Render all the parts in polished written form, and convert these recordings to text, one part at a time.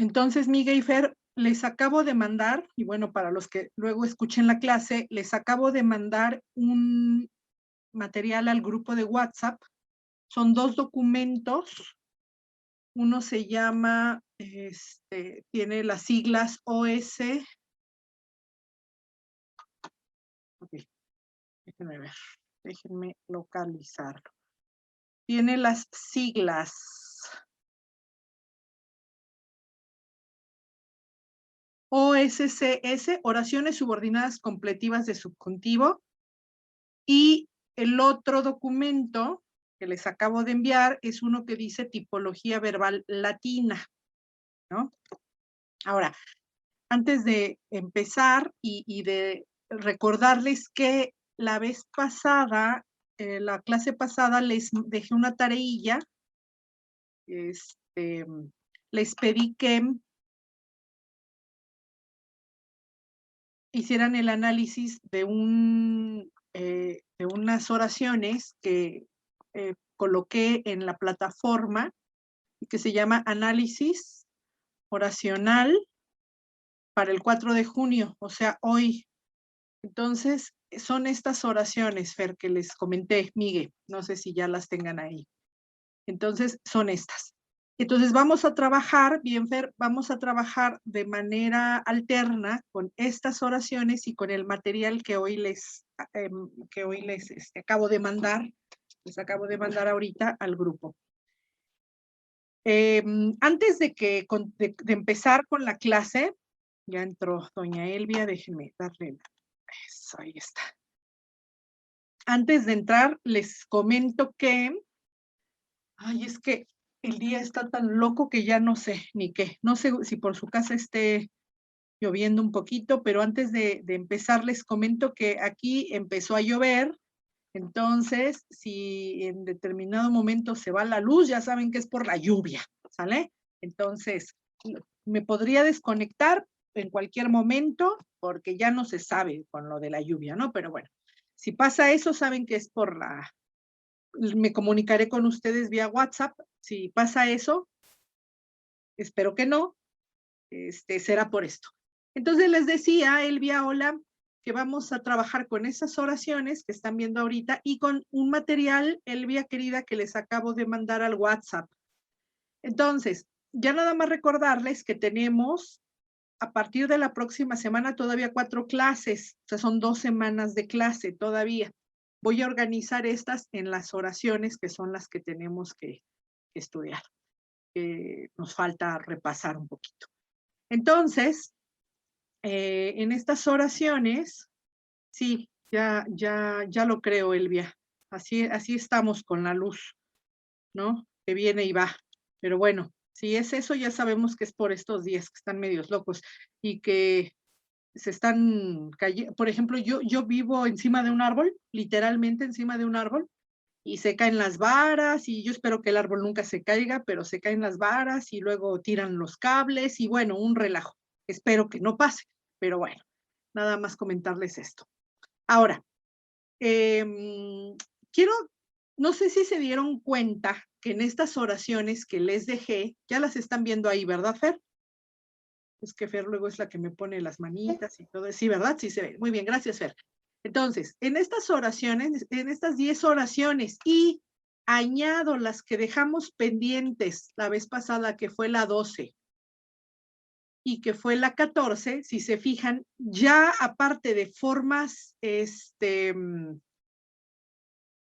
Entonces, Miguel y Fer, les acabo de mandar, y bueno, para los que luego escuchen la clase, les acabo de mandar un material al grupo de WhatsApp. Son 2 documentos. Uno se llama, tiene las siglas OS. Ok, déjenme localizarlo. Tiene las siglas OSCS, oraciones subordinadas completivas de subjuntivo, y el otro documento que les acabo de enviar es uno que dice tipología verbal latina, ¿no? Ahora, antes de empezar y de recordarles que la vez pasada, la clase pasada les dejé una tareilla, les pedí que hicieran el análisis de unas oraciones que coloqué en la plataforma y que se llama Análisis Oracional para el 4 de junio, o sea, hoy. Entonces, son estas oraciones, Fer, que les comenté, Miguel, no sé si ya las tengan ahí. Entonces, son estas. Entonces, vamos a trabajar, bien, Fer, vamos a trabajar de manera alterna con estas oraciones y con el material que hoy les acabo de mandar, les acabo de mandar ahorita al grupo. Antes de empezar con la clase, ya entró doña Elvia, déjenme darle, eso, ahí está. Antes de entrar, les comento que, ay, es que el día está tan loco que ya no sé ni qué. No sé si por su casa esté lloviendo un poquito, pero antes de empezar les comento que aquí empezó a llover. Entonces, si en determinado momento se va la luz, ya saben que es por la lluvia, ¿sale? Entonces, me podría desconectar en cualquier momento porque ya no se sabe con lo de la lluvia, ¿no? Pero bueno, si pasa eso, saben que es por me comunicaré con ustedes vía WhatsApp. Si pasa eso, espero que no, será por esto. Entonces les decía, Elvia, hola, que vamos a trabajar con esas oraciones que están viendo ahorita y con un material, Elvia querida, que les acabo de mandar al WhatsApp. Entonces, ya nada más recordarles que tenemos a partir de la próxima semana todavía 4 clases, o sea, son 2 semanas de clase todavía. Voy a organizar estas en las oraciones que son las que tenemos que estudiar. Nos falta repasar un poquito. Entonces, en estas oraciones, sí, ya lo creo, Elvia. Así estamos con la luz, ¿no? Que viene y va. Pero bueno, si es eso, ya sabemos que es por estos días que están medios locos y que se están cayendo. Por ejemplo, yo vivo encima de un árbol, literalmente encima de un árbol, y se caen las varas, y yo espero que el árbol nunca se caiga, pero se caen las varas y luego tiran los cables y bueno, un relajo. Espero que no pase, pero bueno, nada más comentarles esto. Ahora, quiero, no sé si se dieron cuenta que en estas oraciones que les dejé, ya las están viendo ahí, ¿verdad, Fer? Es que Fer luego es la que me pone las manitas y todo. Sí, ¿verdad? Sí se ve. Muy bien, gracias, Fer. Entonces, en estas oraciones, en estas 10 oraciones, y añado las que dejamos pendientes la vez pasada, que fue la 12 y que fue la 14, si se fijan, ya aparte de formas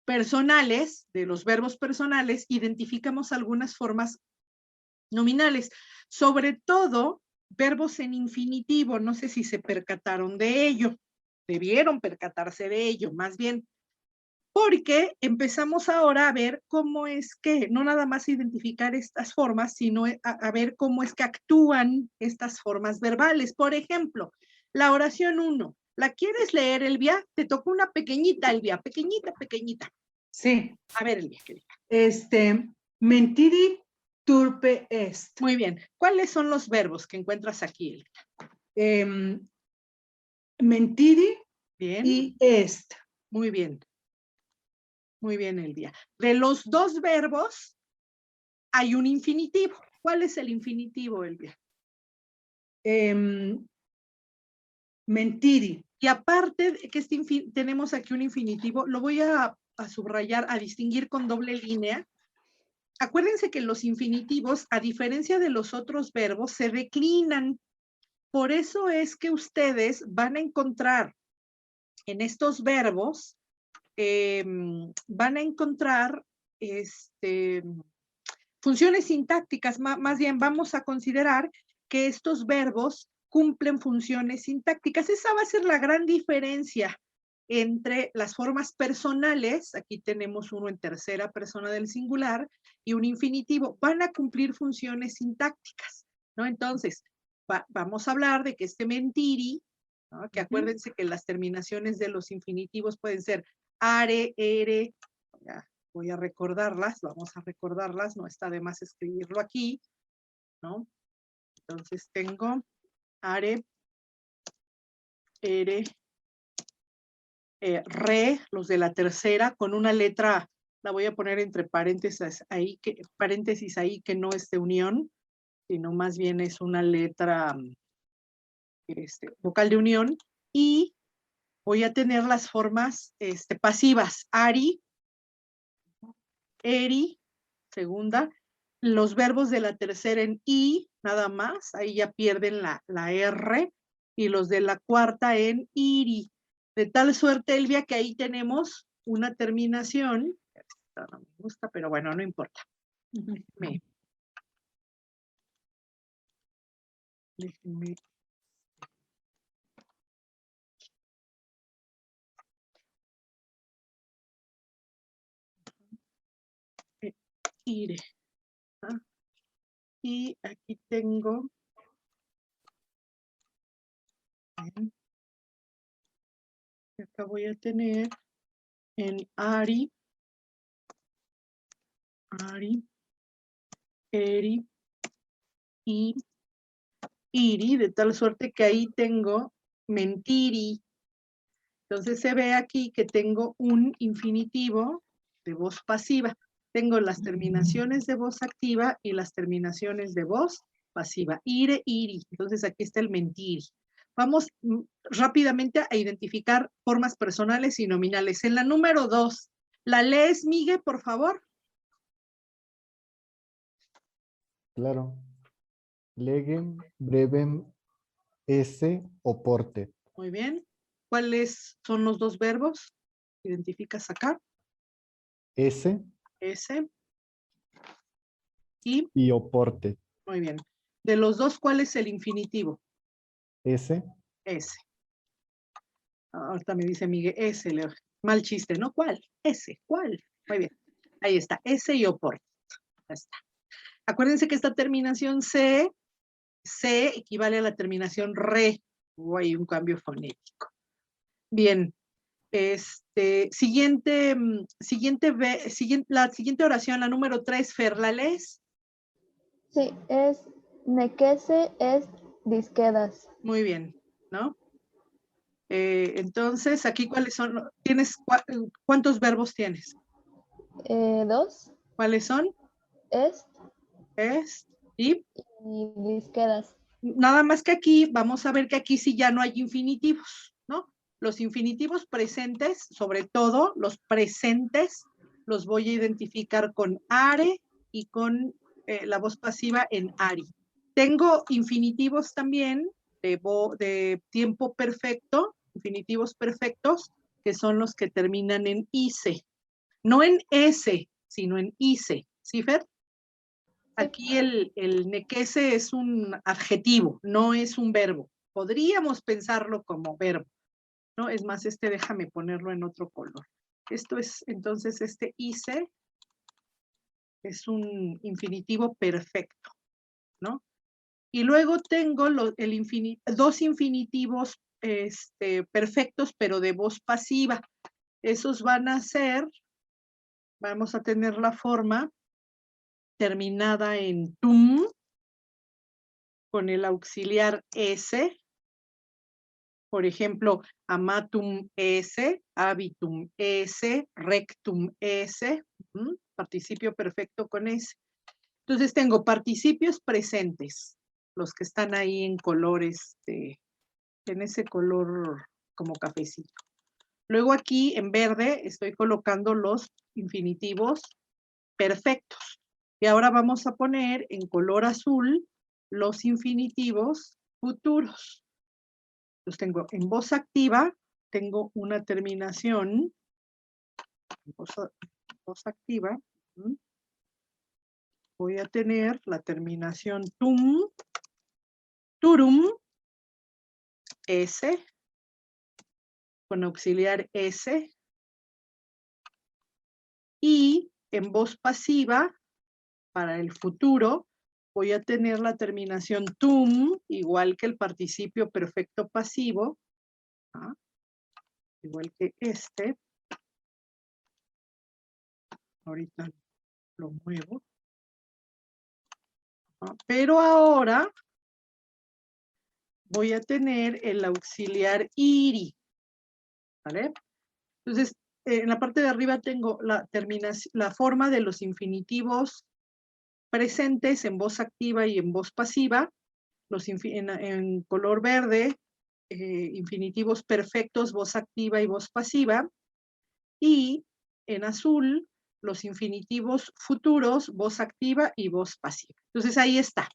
personales, de los verbos personales, identificamos algunas formas nominales, sobre todo verbos en infinitivo. No sé si se percataron de ello, debieron percatarse de ello, más bien, porque empezamos ahora a ver cómo es que, no nada más identificar estas formas, sino a ver cómo es que actúan estas formas verbales. Por ejemplo, la oración 1, ¿la quieres leer, Elvia? Te tocó una pequeñita, Elvia, pequeñita, pequeñita. Sí. A ver, Elvia, querida. Mentiri turpe est. Muy bien. ¿Cuáles son los verbos que encuentras aquí, Elvia? Mentiri Bien. y est. Muy bien. Muy bien, Elvia. De los 2 verbos hay un infinitivo. ¿Cuál es el infinitivo, Elvia? Mentiri. Y aparte de que tenemos aquí un infinitivo, lo voy a subrayar, a distinguir con doble línea. Acuérdense que los infinitivos, a diferencia de los otros verbos, se declinan. Por eso es que ustedes van a encontrar en estos verbos, van a encontrar funciones sintácticas. Más bien vamos a considerar que estos verbos cumplen funciones sintácticas. Esa va a ser la gran diferencia entre las formas personales, aquí tenemos uno en tercera persona del singular, y un infinitivo, van a cumplir funciones sintácticas, ¿no? Entonces, vamos a hablar de que este mentiri, ¿no? Que acuérdense que las terminaciones de los infinitivos pueden ser are, ere, ya, voy a recordarlas, vamos a recordarlas, no está de más escribirlo aquí, ¿no? Entonces tengo are, ere, re, los de la tercera, con una letra, la voy a poner entre paréntesis ahí que no es de unión, sino más bien es una letra vocal de unión, y voy a tener las formas pasivas, ari, eri, segunda, los verbos de la tercera en i, nada más, ahí ya pierden la R, y los de la cuarta en iri. De tal suerte, Elvia, que ahí tenemos una terminación, esta no me gusta, pero bueno, no importa. Déjenme. Ire. ¿Ah? Y aquí tengo acá voy a tener en ari, eri y iri, de tal suerte que ahí tengo mentiri. Entonces se ve aquí que tengo un infinitivo de voz pasiva. Tengo las terminaciones de voz activa y las terminaciones de voz pasiva. Ire, iri. Entonces aquí está el mentiri. Vamos rápidamente a identificar formas personales y nominales. En la número 2, ¿la lees, Miguel, por favor? Claro. Legem, brevem, esse o porte. Muy bien. ¿Cuáles son los dos verbos? ¿Identificas acá? Ese Ese. Y, y o porte. muy bien. De los dos, ¿cuál es el infinitivo? Ese. Ese. Ahorita me dice Miguel, ese, mal chiste, ¿no? ¿Cuál? Ese, ¿cuál? Muy bien. Ahí está, ese y oporte. Ya está. Acuérdense que esta terminación C equivale a la terminación re. Hay un cambio fonético. Bien. La siguiente oración, la número 3, Fer, ¿la lees? Sí, es nequese es disquedas. Muy bien, ¿no? Entonces, aquí, ¿cuáles son? ¿Cuántos verbos tienes? 2, ¿Cuáles son? est Y y disquedas. nada más que aquí, vamos a ver que aquí sí ya no hay infinitivos, ¿no? Los infinitivos presentes, sobre todo los presentes, los voy a identificar con are y con la voz pasiva en ari. Tengo infinitivos también de tiempo perfecto, infinitivos perfectos, que son los que terminan en ice. No en ese, sino en ice. ¿Sí, Fer? Aquí el nequese es un adjetivo, no es un verbo. Podríamos pensarlo como verbo, ¿no? Es más, déjame ponerlo en otro color. Esto es, entonces, hice es un infinitivo perfecto, ¿no? Y luego tengo dos infinitivos perfectos, pero de voz pasiva. Esos van a ser, vamos a tener la forma terminada en tum, con el auxiliar s. Por ejemplo, amatum s, habitum s, rectum s, participio perfecto con s. Entonces tengo participios presentes, los que están ahí en color, en ese color como cafecito. Luego aquí en verde estoy colocando los infinitivos perfectos. Y ahora vamos a poner en color azul los infinitivos futuros. Los tengo en voz activa, tengo una terminación, voz activa, voy a tener la terminación tum, turum, S, con auxiliar S, y en voz pasiva, para el futuro, voy a tener la terminación tum, igual que el participio perfecto pasivo, igual que este. Ahorita lo muevo. Pero ahora voy a tener el auxiliar iri, ¿vale? Entonces, en la parte de arriba tengo la terminación, la forma de los infinitivos presentes en voz activa y en voz pasiva, en color verde, infinitivos perfectos, voz activa y voz pasiva, y en azul, los infinitivos futuros, voz activa y voz pasiva. Entonces ahí está.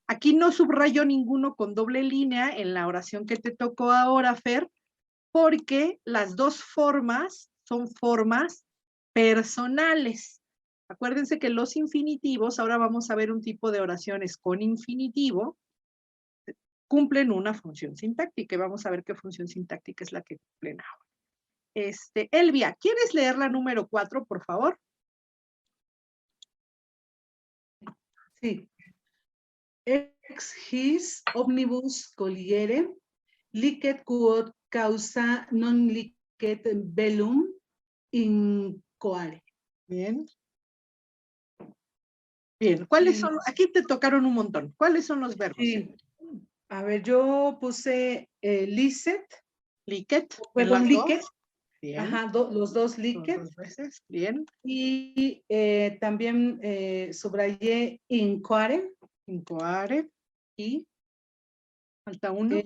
Aquí no subrayo ninguno con doble línea en la oración que te tocó ahora, Fer, porque las dos formas son formas personales. Acuérdense que los infinitivos, ahora vamos a ver un tipo de oraciones con infinitivo, cumplen una función sintáctica. Y vamos a ver qué función sintáctica es la que cumplen ahora. Elvia, ¿quieres leer la número 4, por favor? Sí. Ex his omnibus colligere, licet quod causa non licet bellum incoare. Bien. Bien, ¿cuáles son? Aquí te tocaron un montón. ¿Cuáles son los verbos? Sí. A ver, yo puse licet. Licet. Perdón, licet. Bien. Ajá, los dos licet. Dos veces. Bien. Y también subrayé incoare. Incoare. Y falta uno.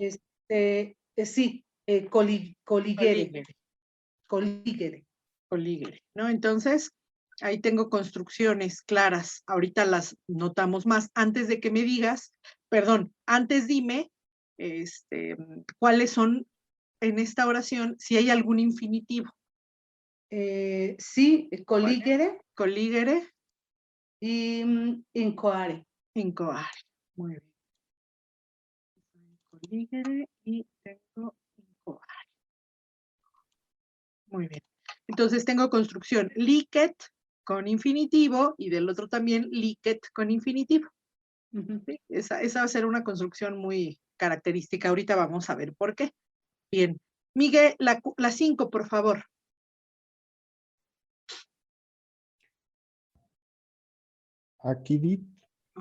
Sí, colligere. Colligere, ¿no? Entonces, ahí tengo construcciones claras. Ahorita las notamos más. Antes de que me digas, perdón, antes dime, cuáles son en esta oración, si hay algún infinitivo. Sí, colligere. Colligere. Y incoare. Incoare. Muy bien. Colligere y tengo incoare. Muy bien. Entonces tengo construcción licet con infinitivo y del otro también licet con infinitivo. ¿Sí? Esa va a ser una construcción muy característica. Ahorita vamos a ver por qué. Bien. Miguel, la 5, por favor. Accidit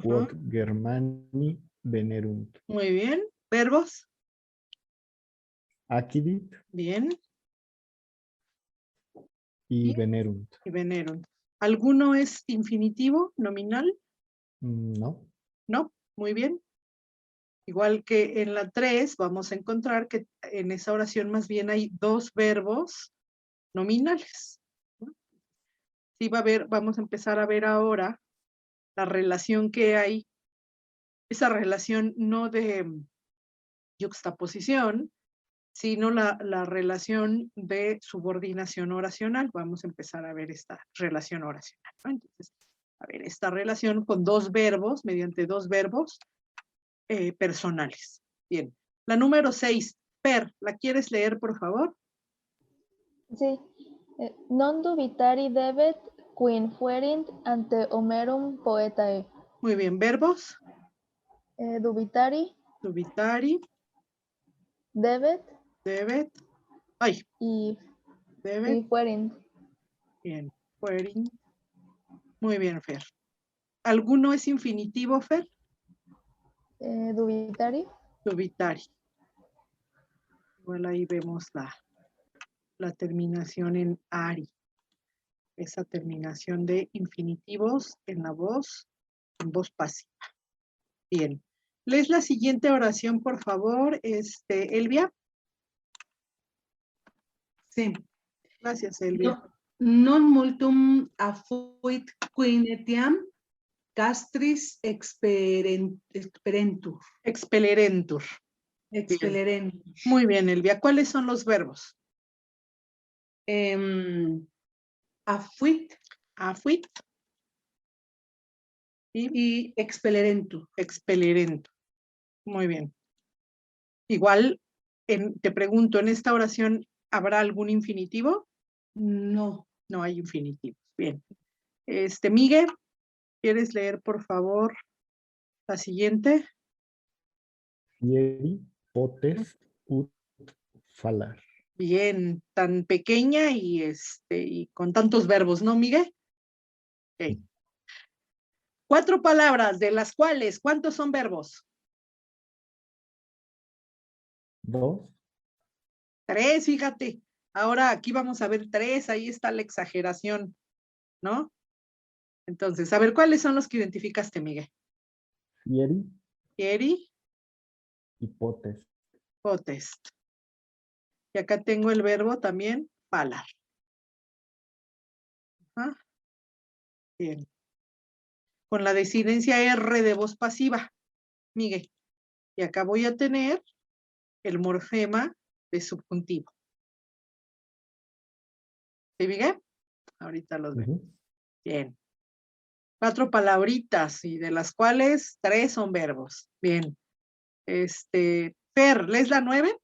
quod Germani venerunt. Muy bien. Verbos. Accidit Bien. y venerunt. Y venerunt. ¿Alguno es infinitivo, nominal? No. No. Muy bien. Igual que en la 3, vamos a encontrar que en esa oración más bien hay dos verbos nominales. ¿No? Sí, vamos a empezar a ver ahora la relación que hay, esa relación no de yuxtaposición, sino la relación de subordinación oracional. Vamos a empezar a ver esta relación oracional, ¿no? Entonces, a ver, esta relación con dos verbos, mediante dos verbos personales. Bien. La número 6, Per, ¿la quieres leer, por favor? Sí. Non dubitari debet quin fuerint ante Homerum poetae. Muy bien. Verbos. Dubitari, Dubitari, debet debet. Ay, y debet. fuerint. Bien. Fuerin. Muy bien, Fer. ¿Alguno es infinitivo, Fer? Dubitari. Dubitari. Igual ahí vemos la terminación en ari. Esa terminación de infinitivos en voz pasiva. Bien. ¿Lees la siguiente oración, por favor, Elvia? Sí. Gracias, Elvia. Non multum afuit quin etiam castris expellerentur. Expellerentur. Expellerentur. Muy bien, Elvia. ¿Cuáles son los verbos? Afuit Afuit y expellerentur. expellerentur. Muy bien. Igual, te pregunto, ¿en esta oración habrá algún infinitivo? No. No hay infinitivos. Bien. Miguel, ¿quieres leer, por favor, la siguiente? Fieri potest ut falar. Bien, tan pequeña y con tantos verbos, ¿no, Miguel? Ok. 4 palabras, de las cuales, ¿cuántos son verbos? 2. 3, fíjate. Ahora aquí vamos a ver 3, ahí está la exageración, ¿no? Entonces, a ver, ¿cuáles son los que identificaste, Miguel? Fieri Fieri, y potest. potest. Y acá tengo el verbo también, falar. Ajá. Bien. Con la desinencia R de voz pasiva, Miguel. Y acá voy a tener el morfema de subjuntivo. ¿Sí, Miguel? Ahorita los veo. Bien. 4 palabritas, y de las cuales 3 son verbos. Bien. Per, ¿lees la 9?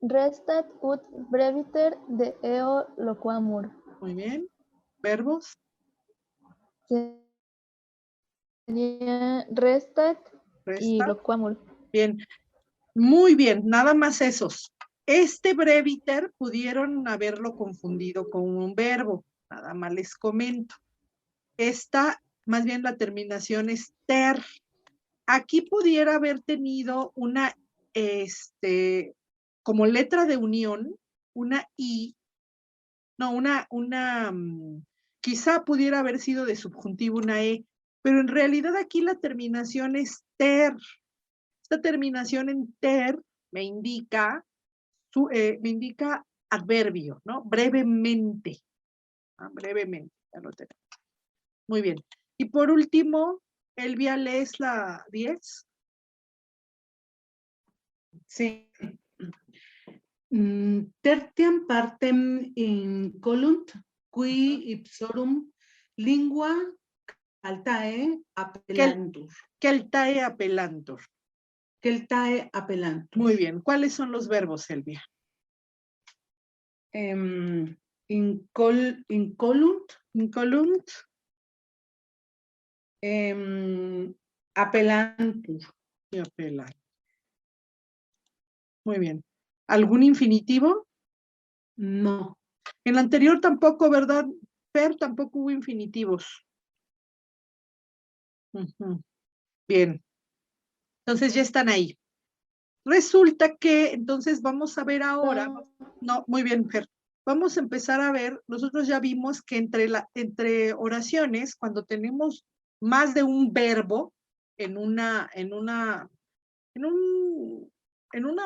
Restat ut breviter de eo loquamur. Muy bien. Verbos. Sería restat y Resta. loquamur. Bien. Muy bien. Nada más esos. Este breviter pudieron haberlo confundido con un verbo. Nada más les comento. Esta, más bien la terminación es ter. Aquí pudiera haber tenido una, como letra de unión, una I, no, quizá pudiera haber sido de subjuntivo una E, pero en realidad aquí la terminación es ter. Esta terminación en ter me indica adverbio, ¿no? Brevemente. Brevemente, ya lo tenemos. Muy bien. Y por último, Elvia, ¿lees la 10? Sí. Tertiam partem incolunt qui ipsorum lingua altae appellantur. Keltae appelantur. Keltae appellantur. Muy bien. ¿Cuáles son los verbos, Elvia? Incolunt. Incolunt. Appellantur. Y apelar. Muy bien. ¿Algún infinitivo? No. En la anterior tampoco, ¿verdad? Per, tampoco hubo infinitivos. Bien. Entonces ya están ahí. Resulta que, entonces vamos a ver ahora. No, muy bien, Fer. Vamos a empezar a ver, nosotros ya vimos que entre oraciones, cuando tenemos más de un verbo en una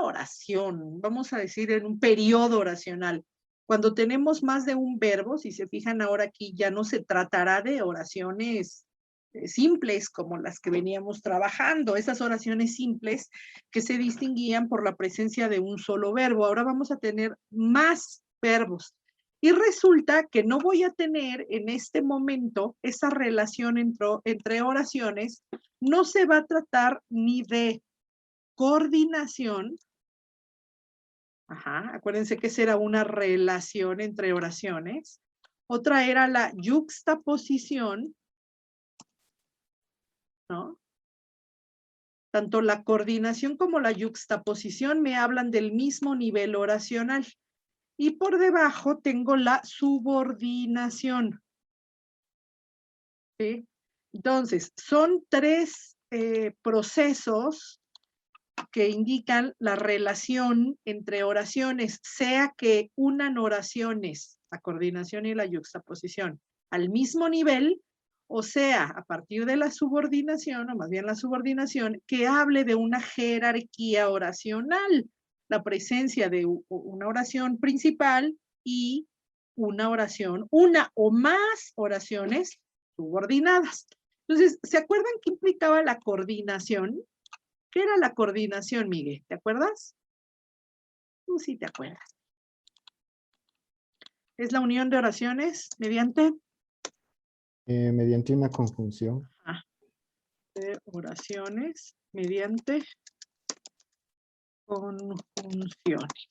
oración, vamos a decir en un periodo oracional, cuando tenemos más de un verbo, si se fijan ahora aquí, ya no se tratará de oraciones simples como las que veníamos trabajando, esas oraciones simples que se distinguían por la presencia de un solo verbo. Ahora vamos a tener más verbos. Y resulta que no voy a tener en este momento esa relación entre oraciones, no se va a tratar ni de coordinación. Acuérdense que esa era una relación entre oraciones. Otra era la yuxtaposición, ¿no? Tanto la coordinación como la yuxtaposición me hablan del mismo nivel oracional. Y por debajo tengo la subordinación. ¿Sí? Entonces, son 3 procesos que indican la relación entre oraciones, sea que unan oraciones, la coordinación y la yuxtaposición, al mismo nivel, O sea, a partir de la subordinación, o más bien la subordinación, que hable de una jerarquía oracional, la presencia de una oración principal y una oración, una o más oraciones subordinadas. Entonces, ¿se acuerdan qué implicaba la coordinación? ¿Qué era la coordinación, Miguel? ¿Te acuerdas? Tú sí te acuerdas. Es la unión de oraciones mediante Mediante una conjunción. de oraciones mediante conjunciones.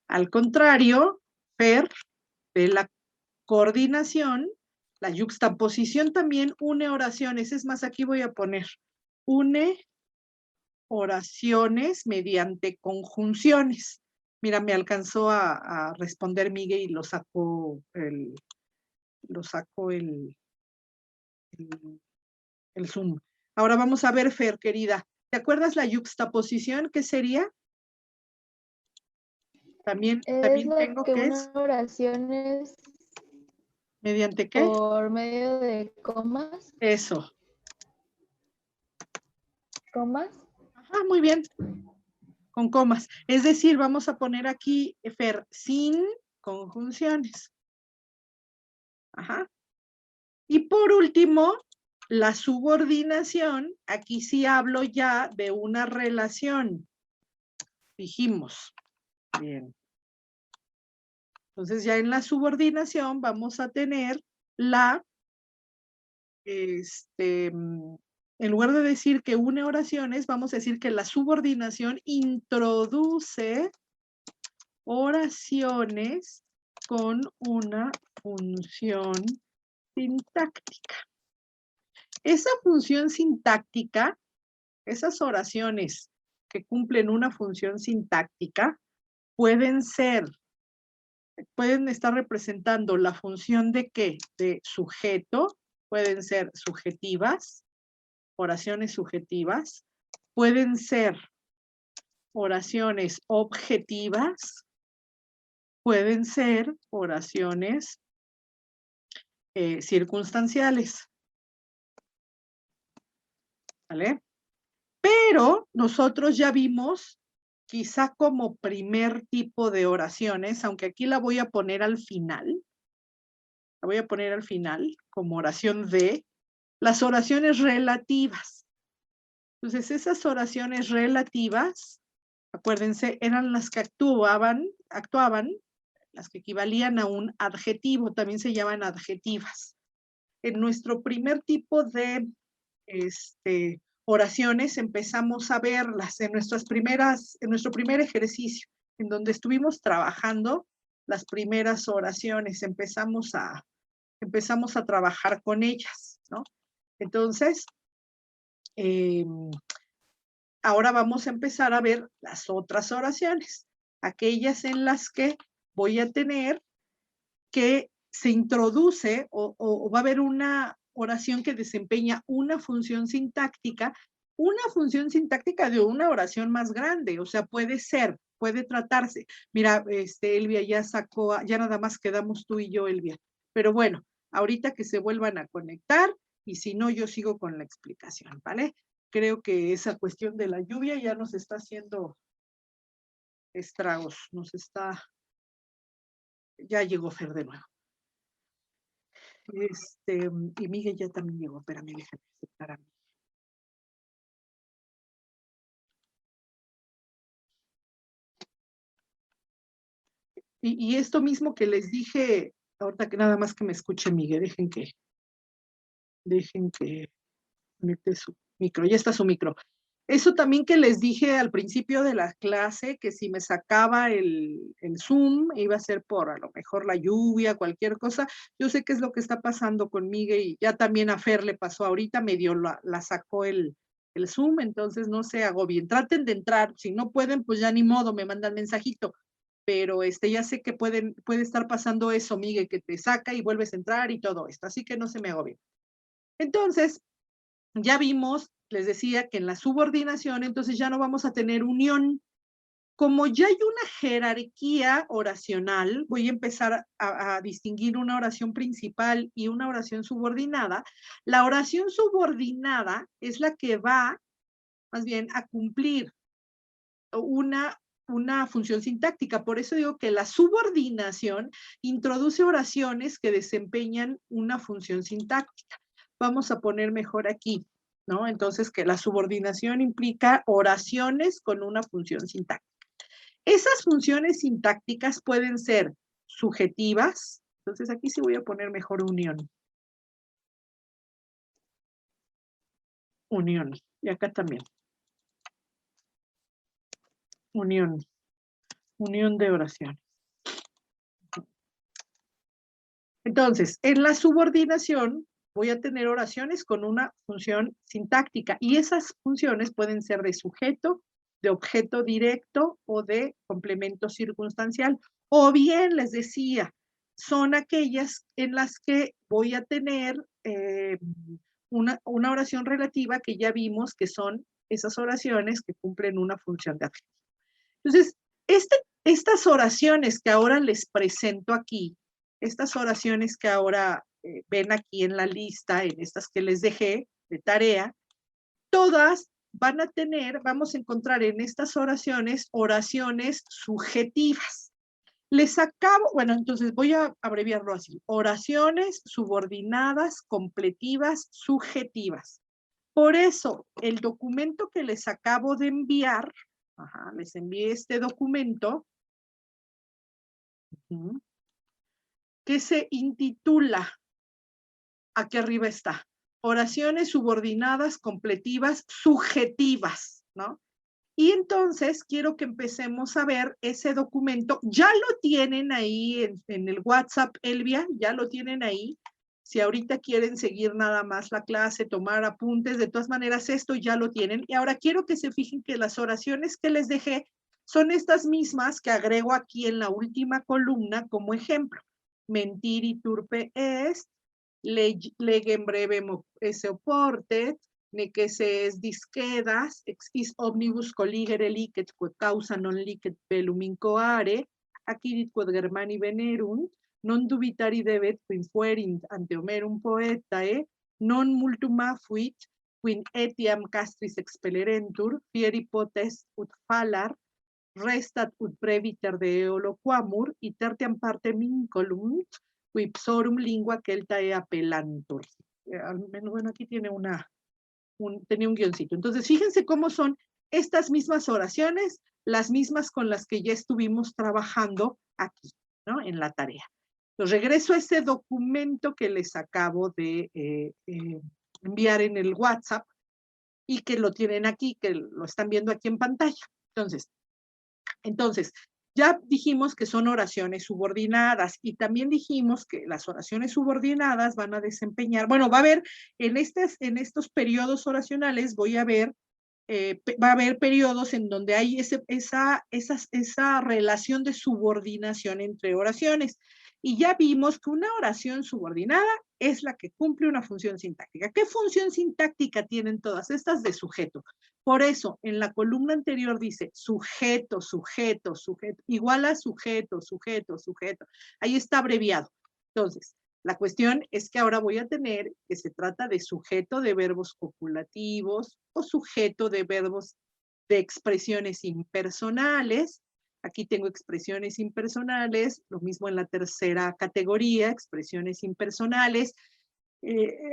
Al contrario, Fer, de la coordinación, la yuxtaposición también une oraciones. Es más, aquí voy a poner une oraciones mediante conjunciones. Mira, me alcanzó a responder Miguel y lo sacó el Zoom. Ahora vamos a ver, Fer, querida. ¿Te acuerdas la yuxtaposición? ¿Qué sería? También Es tengo que que una es oración es ¿mediante qué? por medio de comas. Eso. ¿Comas? Ajá, muy bien. Con comas. Es decir, vamos a poner aquí, Fer, sin conjunciones. Ajá. Y por último, la subordinación. Aquí sí hablo ya de una relación. Dijimos. Bien. Entonces ya en la subordinación vamos a tener la, en lugar de decir que une oraciones, vamos a decir que la subordinación introduce oraciones con una función sintáctica. Esa función sintáctica, esas oraciones que cumplen una función sintáctica, pueden estar representando la función de ¿qué? De sujeto, pueden ser subjetivas, oraciones subjetivas, pueden ser oraciones objetivas, pueden ser oraciones circunstanciales. ¿Vale? Pero nosotros ya vimos, quizá como primer tipo de oraciones, aunque aquí la voy a poner al final, como oración de, las oraciones relativas. Entonces, esas oraciones relativas, acuérdense, eran las que actuaban, las que equivalían a un adjetivo, también se llaman adjetivas. En nuestro primer tipo de oraciones empezamos a verlas en nuestro primer ejercicio, en donde estuvimos trabajando las primeras oraciones, empezamos a trabajar con ellas, ¿no? Entonces, ahora vamos a empezar a ver las otras oraciones, aquellas en las que voy a tener que se introduce o va a haber una oración que desempeña una función sintáctica de una oración más grande, o sea, puede tratarse. Mira, Elvia ya sacó, ya nada más quedamos tú y yo, Elvia. Pero bueno, ahorita que se vuelvan a conectar, y si no, yo sigo con la explicación, ¿vale? Creo que esa cuestión de la lluvia ya nos está haciendo estragos, ya llegó Fer de nuevo. Y Miguel ya también llegó, espérame, déjame aceptar a mí. Y esto mismo que les dije, ahorita que nada más que me escuche Miguel, dejen que mete su micro, ya está su micro. Eso también que les dije al principio de la clase, que si me sacaba el Zoom, iba a ser por a lo mejor la lluvia, cualquier cosa. Yo sé qué es lo que está pasando con Miguel y ya también a Fer le pasó ahorita, medio la sacó el Zoom, entonces no se agobien. Traten de entrar, si no pueden, pues ya ni modo, me mandan mensajito. Pero ya sé que puede estar pasando eso, Miguel, que te saca y vuelves a entrar y todo esto, así que no se me agobien. Entonces, ya vimos, les decía que en la subordinación, entonces ya no vamos a tener unión, como ya hay una jerarquía oracional, voy a empezar a distinguir una oración principal y una oración subordinada. La oración subordinada es la que va, más bien, a cumplir una función sintáctica. Por eso digo que la subordinación introduce oraciones que desempeñan una función sintáctica. Vamos a poner mejor aquí, ¿no? Entonces, que la subordinación implica oraciones con una función sintáctica. Esas funciones sintácticas pueden ser subjetivas. Entonces, aquí sí voy a poner mejor unión. Unión. Y acá también. Unión. Unión de oraciones. Entonces, en la subordinación voy a tener oraciones con una función sintáctica y esas funciones pueden ser de sujeto, de objeto directo o de complemento circunstancial. O bien, les decía, son aquellas en las que voy a tener una oración relativa que ya vimos que son esas oraciones que cumplen una función de adjetivo. Entonces, estas oraciones que ahora les presento aquí, estas oraciones que ahora ven aquí en la lista, en estas que les dejé de tarea, todas van a tener, vamos a encontrar en estas oraciones subjetivas. Les acabo, bueno, entonces voy a abreviarlo así, oraciones subordinadas, completivas, subjetivas. Por eso, el documento que les acabo de enviar, les envié este documento, que se intitula, aquí arriba está, oraciones subordinadas, completivas, subjetivas, ¿no? Y entonces quiero que empecemos a ver ese documento. Ya lo tienen ahí en el WhatsApp, Elvia, ya lo tienen ahí. Si ahorita quieren seguir nada más la clase, tomar apuntes, de todas maneras esto ya lo tienen. Y ahora quiero que se fijen que las oraciones que les dejé son estas mismas que agrego aquí en la última columna como ejemplo. Mentiri turpe est, legem brevem esse oportet, ne que se es disquedas, ex omnibus colligere licet quod causa non licet bellum incoare, acquidit quod Germani venerunt, non dubitari debet quin fuerint ante Homerum poetae, non multuma fuit, quin etiam castris expellerentur, fieri potest ut falar, restat ut breviter de eoloquamur, y tertiam partem incolunt, qui psorum lingua celtae appellantur. Al menos, bueno, aquí tiene tenía un guioncito. Entonces, fíjense cómo son estas mismas oraciones, las mismas con las que ya estuvimos trabajando aquí, ¿no? En la tarea. Entonces, regreso a ese documento que les acabo de enviar en el WhatsApp y que lo tienen aquí, que lo están viendo aquí en pantalla. Entonces, ya dijimos que son oraciones subordinadas y también dijimos que las oraciones subordinadas van a desempeñar, bueno, va a haber en estos periodos oracionales, va a haber periodos en donde hay esa relación de subordinación entre oraciones. Y ya vimos que una oración subordinada es la que cumple una función sintáctica. ¿Qué función sintáctica tienen todas estas? De sujeto. Por eso, en la columna anterior dice sujeto, sujeto, sujeto, igual a sujeto, sujeto, sujeto. Ahí está abreviado. Entonces, la cuestión es que ahora voy a tener que se trata de sujeto de verbos copulativos o sujeto de verbos de expresiones impersonales. Aquí tengo expresiones impersonales, lo mismo en la tercera categoría, expresiones impersonales.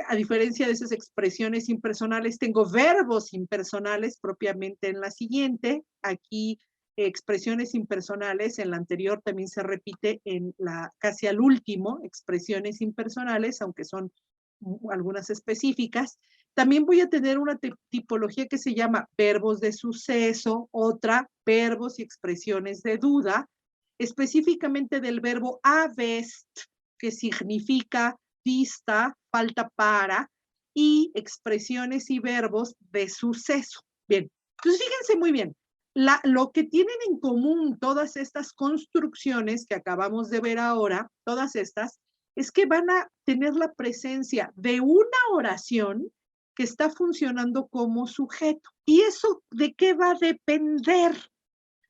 A diferencia de esas expresiones impersonales, tengo verbos impersonales propiamente en la siguiente. Aquí expresiones impersonales, en la anterior también se repite casi al último, expresiones impersonales, aunque son algunas específicas. También voy a tener una tipología que se llama verbos de suceso, otra, verbos y expresiones de duda, específicamente del verbo avest, que significa vista, falta para, y expresiones y verbos de suceso. Bien, entonces fíjense muy bien, lo que tienen en común todas estas construcciones que acabamos de ver ahora, todas estas, es que van a tener la presencia de una oración que está funcionando como sujeto. ¿Y eso de qué va a depender?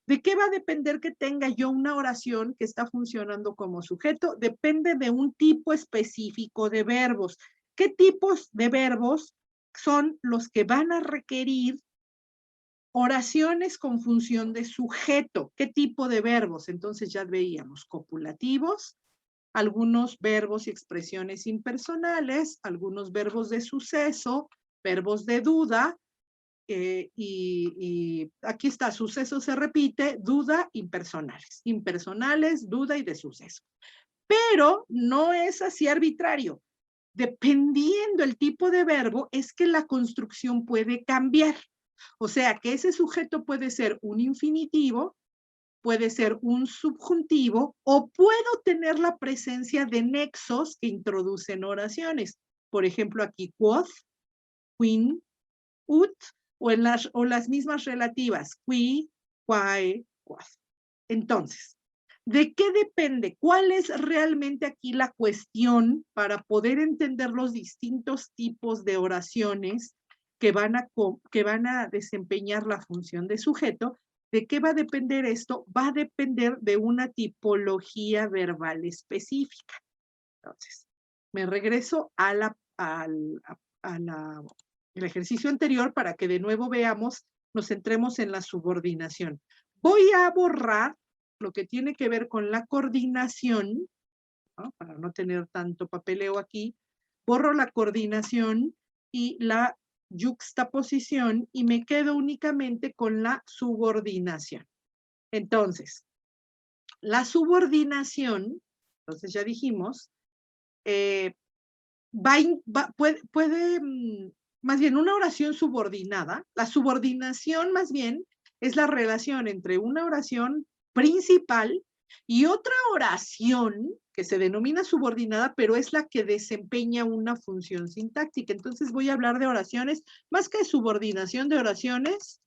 ¿De qué va a depender que tenga yo una oración que está funcionando como sujeto? Depende de un tipo específico de verbos. ¿Qué tipos de verbos son los que van a requerir oraciones con función de sujeto? ¿Qué tipo de verbos? Entonces ya veíamos copulativos, algunos verbos y expresiones impersonales, algunos verbos de suceso, verbos de duda, y aquí está, suceso se repite, duda, impersonales. Impersonales, duda y de suceso. Pero no es así arbitrario. Dependiendo el tipo de verbo, es que la construcción puede cambiar. O sea, que ese sujeto puede ser un infinitivo, puede ser un subjuntivo, o puedo tener la presencia de nexos que introducen oraciones. Por ejemplo, aquí, quoth, quin, ut, o las mismas relativas, qui, quae, quoth. Entonces, ¿de qué depende? ¿Cuál es realmente aquí la cuestión para poder entender los distintos tipos de oraciones que van a desempeñar la función de sujeto? ¿De qué va a depender esto? Va a depender de una tipología verbal específica. Entonces, me regreso al ejercicio anterior para que de nuevo veamos, nos centremos en la subordinación. Voy a borrar lo que tiene que ver con la coordinación, ¿no? Para no tener tanto papeleo aquí, borro la coordinación y la yuxtaposición y me quedo únicamente con la subordinación. Entonces, la subordinación, entonces ya dijimos, puede, más bien una oración subordinada, la subordinación más bien es la relación entre una oración principal y otra oración que se denomina subordinada, pero es la que desempeña una función sintáctica. Entonces voy a hablar de oraciones, más que de subordinación, de oraciones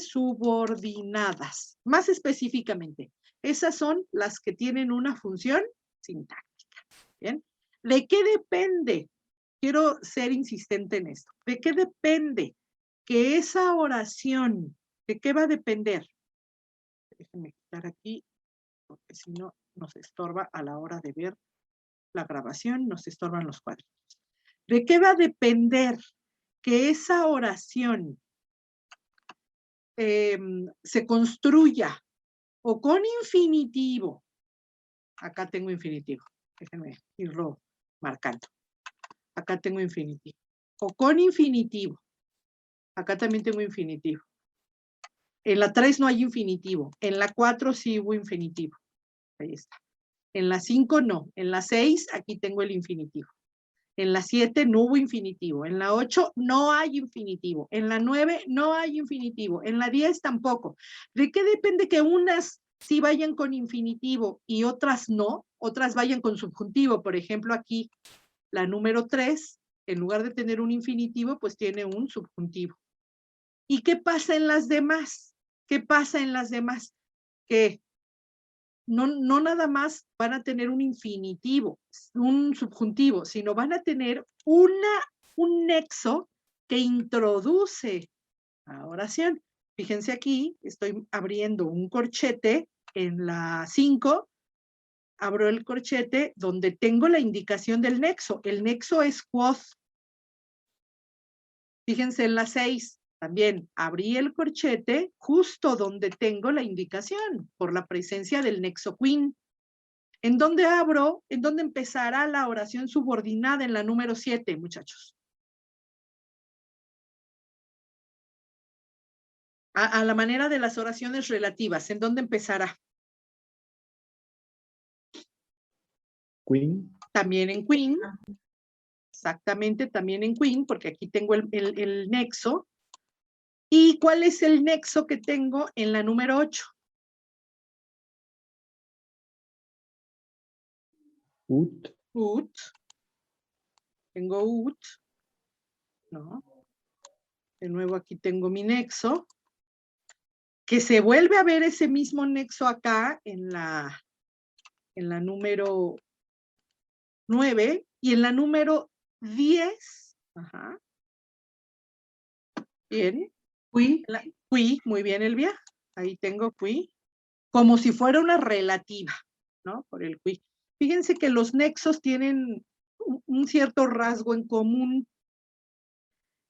subordinadas. Más específicamente, esas son las que tienen una función sintáctica. ¿Bien? ¿De qué depende? Quiero ser insistente en esto. ¿De qué depende que esa oración, de qué va a depender? Déjenme quitar aquí, porque si no nos estorba a la hora de ver la grabación, nos estorban los cuadros. ¿De qué va a depender que esa oración se construya o con infinitivo? Acá tengo infinitivo. Déjenme irlo marcando. Acá tengo infinitivo. O con infinitivo. Acá también tengo infinitivo. En la 3 no hay infinitivo. En la 4 sí hubo infinitivo. Ahí está. En la 5 no. En la 6 aquí tengo el infinitivo. En la 7 no hubo infinitivo. En la 8 no hay infinitivo. En la 9 no hay infinitivo. En la 10 tampoco. ¿De qué depende que unas sí vayan con infinitivo y otras no? Otras vayan con subjuntivo. Por ejemplo, aquí la número 3, en lugar de tener un infinitivo, pues tiene un subjuntivo. ¿Y qué pasa en las demás? ¿Qué pasa en las demás? Que no nada más van a tener un infinitivo, un subjuntivo, sino van a tener un nexo que introduce la oración. Fíjense aquí, estoy abriendo un corchete en la 5, abro el corchete donde tengo la indicación del nexo. El nexo es quoth. Fíjense en la 6, también abrí el corchete justo donde tengo la indicación, por la presencia del nexo quin. ¿En dónde abro? ¿En dónde empezará la oración subordinada en la número 7, muchachos? A la manera de las oraciones relativas, ¿en dónde empezará? Queen. También en quin. Exactamente, también en quin, porque aquí tengo el nexo. ¿Y cuál es el nexo que tengo en la número 8? Ut. Ut. Tengo ut, ¿no? De nuevo aquí tengo mi nexo, que se vuelve a ver ese mismo nexo acá en la número 9 y en la número 10. Ajá. Bien. Qui. Qui, muy bien, Elvia. Ahí tengo qui, como si fuera una relativa, ¿no? Por el qui. Fíjense que los nexos tienen un cierto rasgo en común.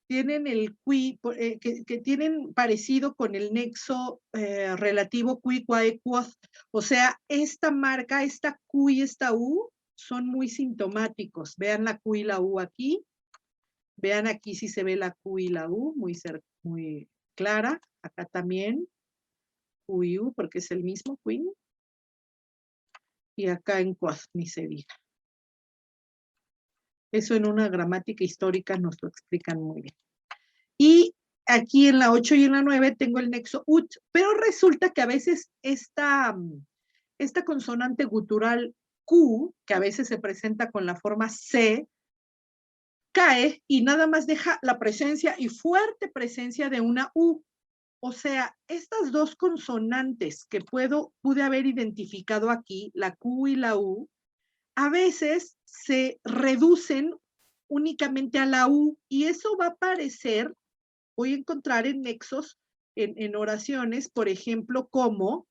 Tienen el qui, que tienen parecido con el nexo relativo qui, quae, quod. O sea, esta marca, esta Q y esta U, son muy sintomáticos. Vean la Q y la U aquí. Vean aquí si se ve la Q y la U, muy clara. Acá también, Q y U, porque es el mismo Q. Y acá en quod, ni se diga. Eso en una gramática histórica nos lo explican muy bien. Y aquí en la 8 y en la 9 tengo el nexo ut, pero resulta que a veces esta consonante gutural Q, que a veces se presenta con la forma C, cae y nada más deja la presencia y fuerte presencia de una U. O sea, estas dos consonantes que pude haber identificado aquí, la Q y la U, a veces se reducen únicamente a la U y eso va a aparecer, voy a encontrar en nexos, en oraciones, por ejemplo, como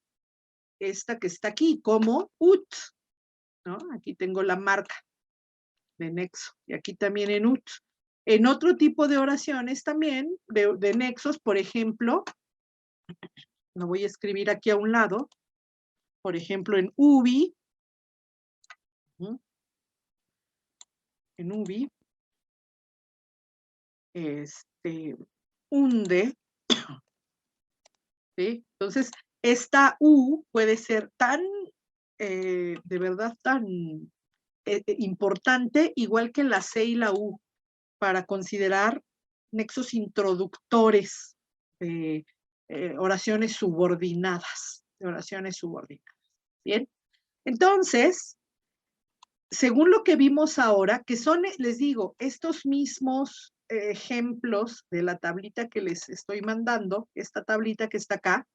esta que está aquí, como ut, ¿no? Aquí tengo la marca de nexo y aquí también en ut. En otro tipo de oraciones también, de nexos, por ejemplo, lo voy a escribir aquí a un lado, por ejemplo, en ubi, en ubi, unde, ¿sí? Entonces, esta U puede ser tan, de verdad, tan importante, igual que la C y la U, para considerar nexos introductores de oraciones subordinadas, ¿bien? Entonces, según lo que vimos ahora, que son, les digo, estos mismos ejemplos de la tablita que les estoy mandando, esta tablita que está acá,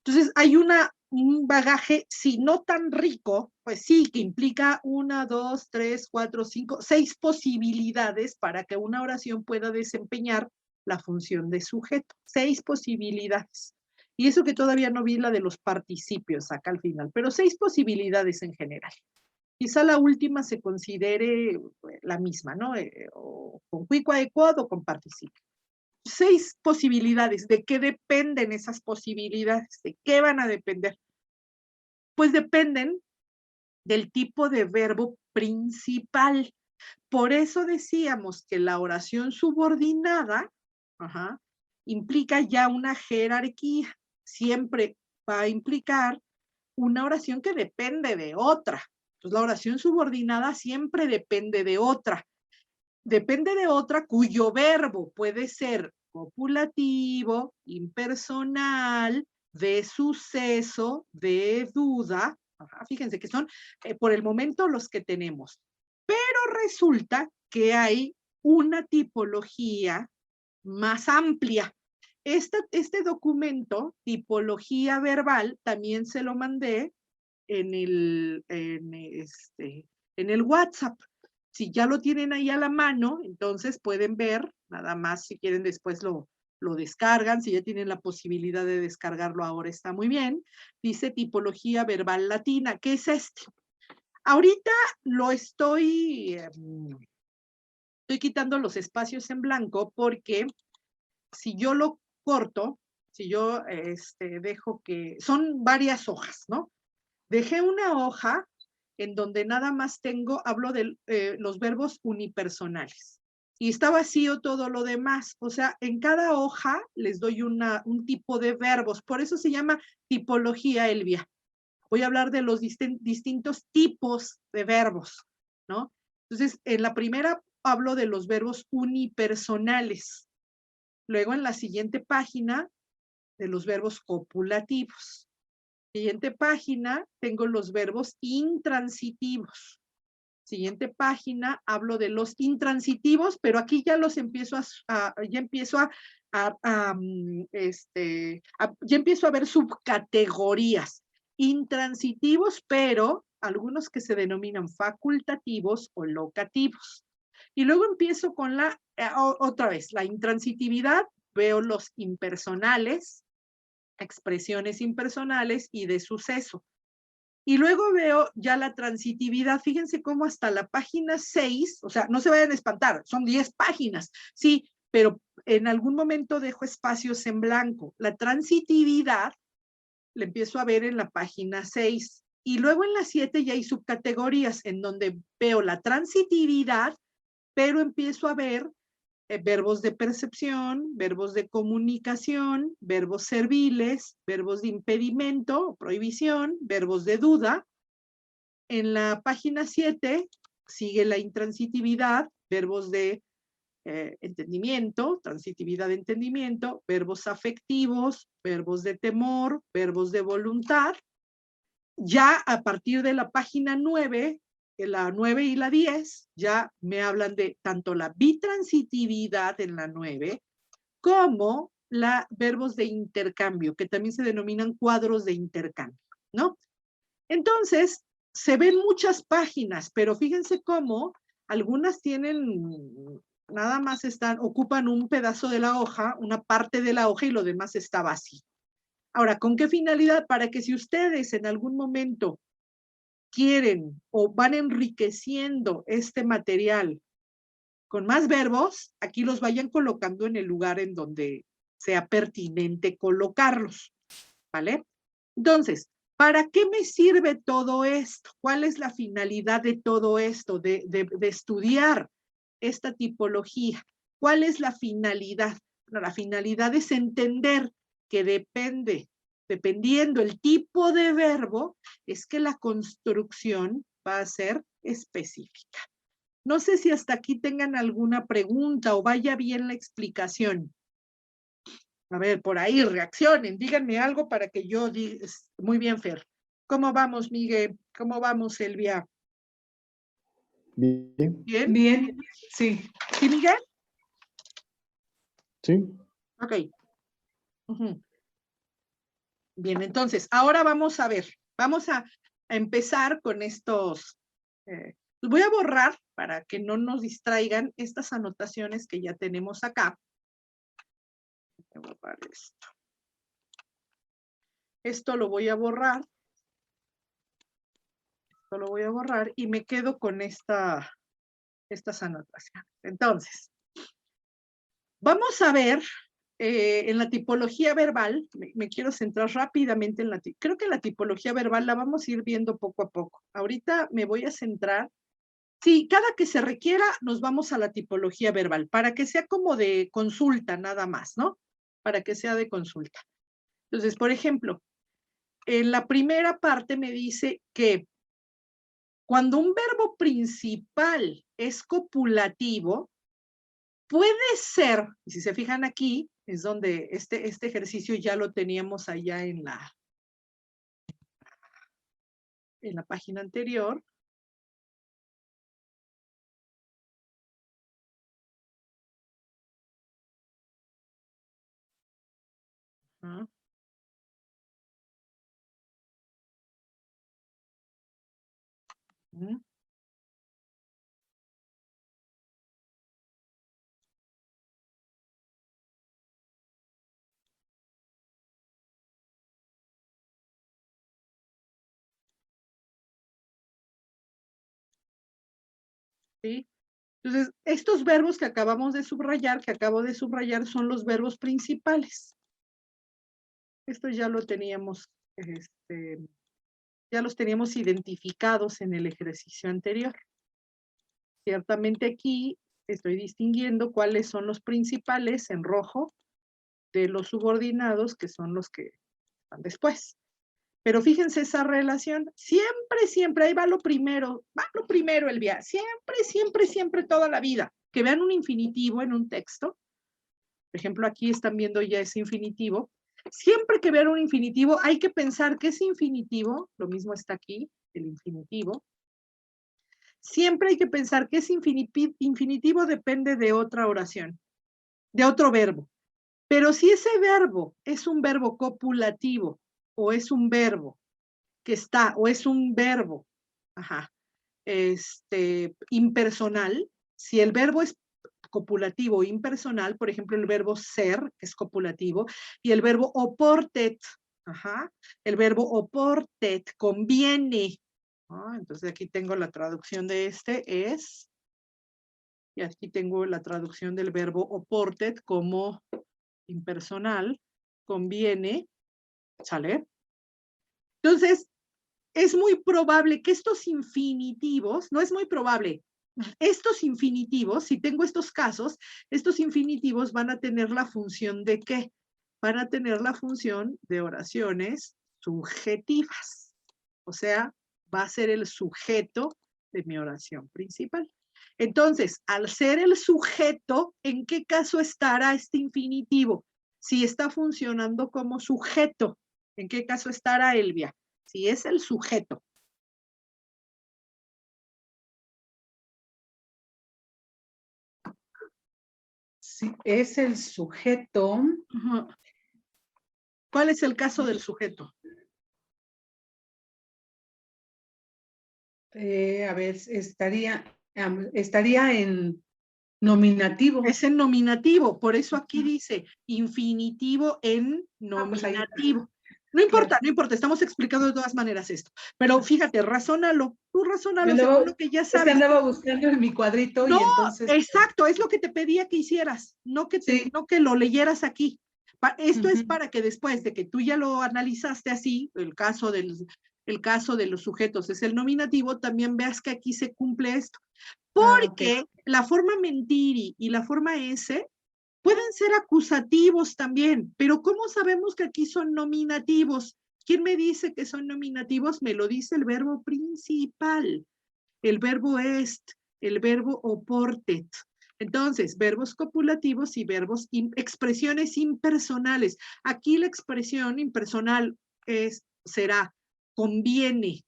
entonces hay un bagaje, si no tan rico, pues sí, que implica 1, 2, 3, 4, 5, 6 posibilidades para que una oración pueda desempeñar la función de sujeto. 6 posibilidades. Y eso que todavía no vi la de los participios acá al final, pero 6 posibilidades en general. Quizá la última se considere la misma, ¿no? O con qui, quae, quod o con participio. 6 posibilidades. ¿De qué dependen esas posibilidades? ¿De qué van a depender? Pues dependen del tipo de verbo principal. Por eso decíamos que la oración subordinada implica ya una jerarquía. Siempre va a implicar una oración que depende de otra. Entonces, la oración subordinada siempre depende de otra. Depende de otra cuyo verbo puede ser copulativo, impersonal, de suceso, de duda. Fíjense que son por el momento los que tenemos. Pero resulta que hay una tipología más amplia. Este documento, tipología verbal, también se lo mandé en el WhatsApp. Si ya lo tienen ahí a la mano, entonces pueden ver, nada más si quieren después lo descargan, si ya tienen la posibilidad de descargarlo ahora está muy bien. Dice tipología verbal latina, ¿qué es este? Ahorita lo estoy quitando los espacios en blanco porque si yo lo corto, si yo dejo que, son varias hojas, ¿no? Dejé una hoja en donde nada más hablo de los verbos unipersonales. Y está vacío todo lo demás. O sea, en cada hoja les doy un tipo de verbos. Por eso se llama tipología, Elvia. Voy a hablar de los distintos tipos de verbos, ¿no? Entonces, en la primera hablo de los verbos unipersonales. Luego, en la siguiente página, de los verbos copulativos. Siguiente página, tengo los verbos intransitivos. Siguiente página, hablo de los intransitivos, pero aquí ya los empiezo ya empiezo a ver subcategorías. Intransitivos, pero algunos que se denominan facultativos o locativos. Y luego empiezo con otra vez, la intransitividad, veo los impersonales, expresiones impersonales y de suceso. Y luego veo ya la transitividad. Fíjense cómo hasta la página 6, o sea, no se vayan a espantar, son 10 páginas, sí, pero en algún momento dejo espacios en blanco. La transitividad la empiezo a ver en la página 6. Y luego en la 7 ya hay subcategorías en donde veo la transitividad, pero empiezo a ver verbos de percepción, verbos de comunicación, verbos serviles, verbos de impedimento o prohibición, verbos de duda. En la página 7 sigue la intransitividad, verbos de entendimiento, transitividad de entendimiento, verbos afectivos, verbos de temor, verbos de voluntad. Ya a partir de la página 9, la 9 y la 10, ya me hablan de tanto la bitransitividad en la 9, como verbos de intercambio, que también se denominan cuadros de intercambio, ¿no? Entonces, se ven muchas páginas, pero fíjense cómo algunas tienen, nada más ocupan un pedazo de la hoja, una parte de la hoja y lo demás está vacío. Ahora, ¿con qué finalidad? Para que si ustedes en algún momento quieren o van enriqueciendo este material con más verbos, aquí los vayan colocando en el lugar en donde sea pertinente colocarlos, ¿vale? Entonces, ¿para qué me sirve todo esto? ¿Cuál es la finalidad de todo esto, de estudiar esta tipología? ¿Cuál es la finalidad? Bueno, la finalidad es entender que dependiendo el tipo de verbo, es que la construcción va a ser específica. No sé si hasta aquí tengan alguna pregunta o vaya bien la explicación. A ver, por ahí reaccionen, díganme algo para que yo diga. Muy bien, Fer. ¿Cómo vamos, Miguel? ¿Cómo vamos, Elvia? Bien. ¿Bien? Bien, sí. ¿Sí, Miguel? Sí. Ok. Uh-huh. Bien, entonces, ahora vamos a ver. Vamos a empezar con estos. Voy a borrar para que no nos distraigan estas anotaciones que ya tenemos acá. Voy a borrar esto. Esto lo voy a borrar. Esto lo voy a borrar y me quedo con estas anotaciones. Entonces, vamos a ver en la tipología verbal, me quiero centrar rápidamente en creo que la tipología verbal la vamos a ir viendo poco a poco. Ahorita me voy a centrar. Sí, cada que se requiera nos vamos a la tipología verbal, para que sea como de consulta nada más, ¿no? Para que sea de consulta. Entonces, por ejemplo, en la primera parte me dice que cuando un verbo principal es copulativo, puede ser, y si se fijan aquí, es donde este ejercicio ya lo teníamos allá en la página anterior. ¿Ah? ¿Mm? ¿Sí? Entonces, estos verbos que acabo de subrayar, son los verbos principales. Esto ya lo teníamos, ya los teníamos identificados en el ejercicio anterior. Ciertamente aquí estoy distinguiendo cuáles son los principales en rojo de los subordinados, que son los que están después. Pero fíjense esa relación, siempre, ahí va lo primero, Elvia, siempre, toda la vida. Que vean un infinitivo en un texto, por ejemplo, aquí están viendo ya ese infinitivo. Siempre que vean un infinitivo, hay que pensar que ese infinitivo, lo mismo está aquí, el infinitivo, siempre hay que pensar que ese infinitivo depende de otra oración, de otro verbo. Pero si ese verbo es un verbo copulativo, o es un verbo o es un verbo, impersonal, si el verbo es copulativo impersonal, por ejemplo, el verbo ser, que es copulativo, y el verbo oportet, el verbo oportet, conviene. Entonces aquí tengo la traducción de es, y aquí tengo la traducción del verbo oportet como impersonal, conviene, ¿sale? Entonces, es muy probable que estos infinitivos, no es muy probable, estos infinitivos, si tengo estos casos, estos infinitivos van a tener la función de ¿qué? Van a tener la función de oraciones subjetivas. O sea, va a ser el sujeto de mi oración principal. Entonces, al ser el sujeto, ¿en qué caso estará este infinitivo? Si está funcionando como sujeto, ¿en qué caso estará, Elvia? Si es el sujeto. Si es el sujeto, Ujú. ¿Cuál es el caso del sujeto? a ver, estaría en nominativo. Es en nominativo, por eso aquí dice infinitivo en Pues ahí está. nominativo. No importa, Claro. no importa, estamos explicando de todas maneras esto. Pero fíjate, razónalo, tú razónalo Yo según andaba, lo que ya es que sabes. andaba buscando en mi cuadrito No, y entonces, exacto, es lo que te pedía que hicieras, sí. no que lo leyeras aquí. Esto es Ujú. para que después de que tú ya lo analizaste así, el caso de los sujetos es el nominativo, también veas que aquí se cumple esto. Ah, ok. Porque la forma mentiri y la forma S pueden ser acusativos también, pero ¿cómo sabemos que aquí son nominativos? ¿Quién me dice que son nominativos? Me lo dice el verbo principal, el verbo est, el verbo oportet. Entonces, verbos copulativos y verbos, expresiones impersonales. Aquí la expresión impersonal será conviene.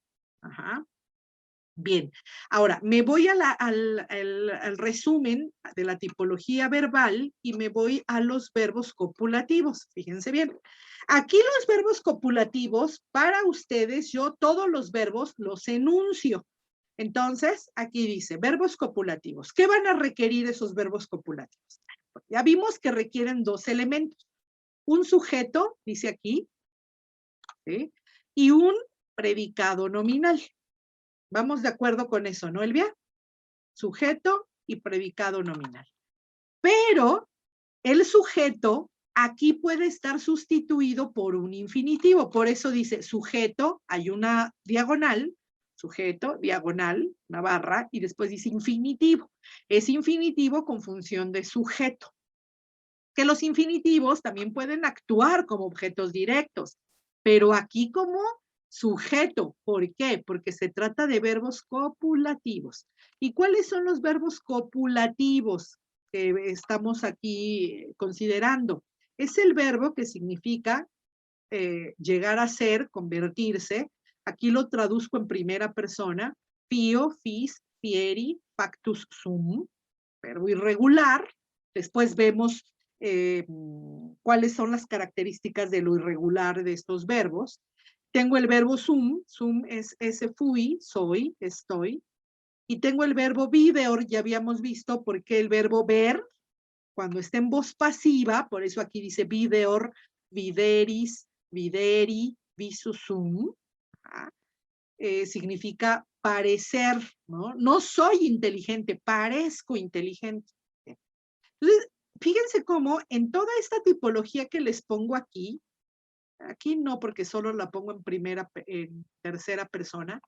Bien, ahora me voy al resumen de la tipología verbal y me voy a los verbos copulativos. Fíjense bien. Aquí los verbos copulativos, para ustedes, yo todos los verbos los enuncio. Entonces, aquí dice, verbos copulativos. ¿Qué van a requerir esos verbos copulativos? Ya vimos que requieren dos elementos. Un sujeto, dice aquí, ¿sí? Y un predicado nominal. Vamos de acuerdo con eso, ¿no, Elvia? Sujeto y predicado nominal. Pero el sujeto aquí puede estar sustituido por un infinitivo. Por eso dice sujeto, hay una diagonal, sujeto, diagonal, una barra, y después dice infinitivo. Es infinitivo con función de sujeto. Que los infinitivos también pueden actuar como objetos directos, pero aquí como sujeto. ¿Por qué? Porque se trata de verbos copulativos. ¿Y cuáles son los verbos copulativos que estamos aquí considerando? Es el verbo que significa llegar a ser, convertirse. Aquí lo traduzco en primera persona. Fio, fis, fieri, factus sum. Verbo irregular. Después vemos cuáles son las características de lo irregular de estos verbos. Tengo el verbo sum es ese fui, soy, estoy. Y tengo el verbo videor, ya habíamos visto, porque el verbo ver, cuando está en voz pasiva, por eso aquí dice videor, videris, videri, visusum, significa parecer, ¿no? No soy inteligente, parezco inteligente. Entonces, fíjense cómo en toda esta tipología que les pongo aquí no porque solo la pongo en tercera persona,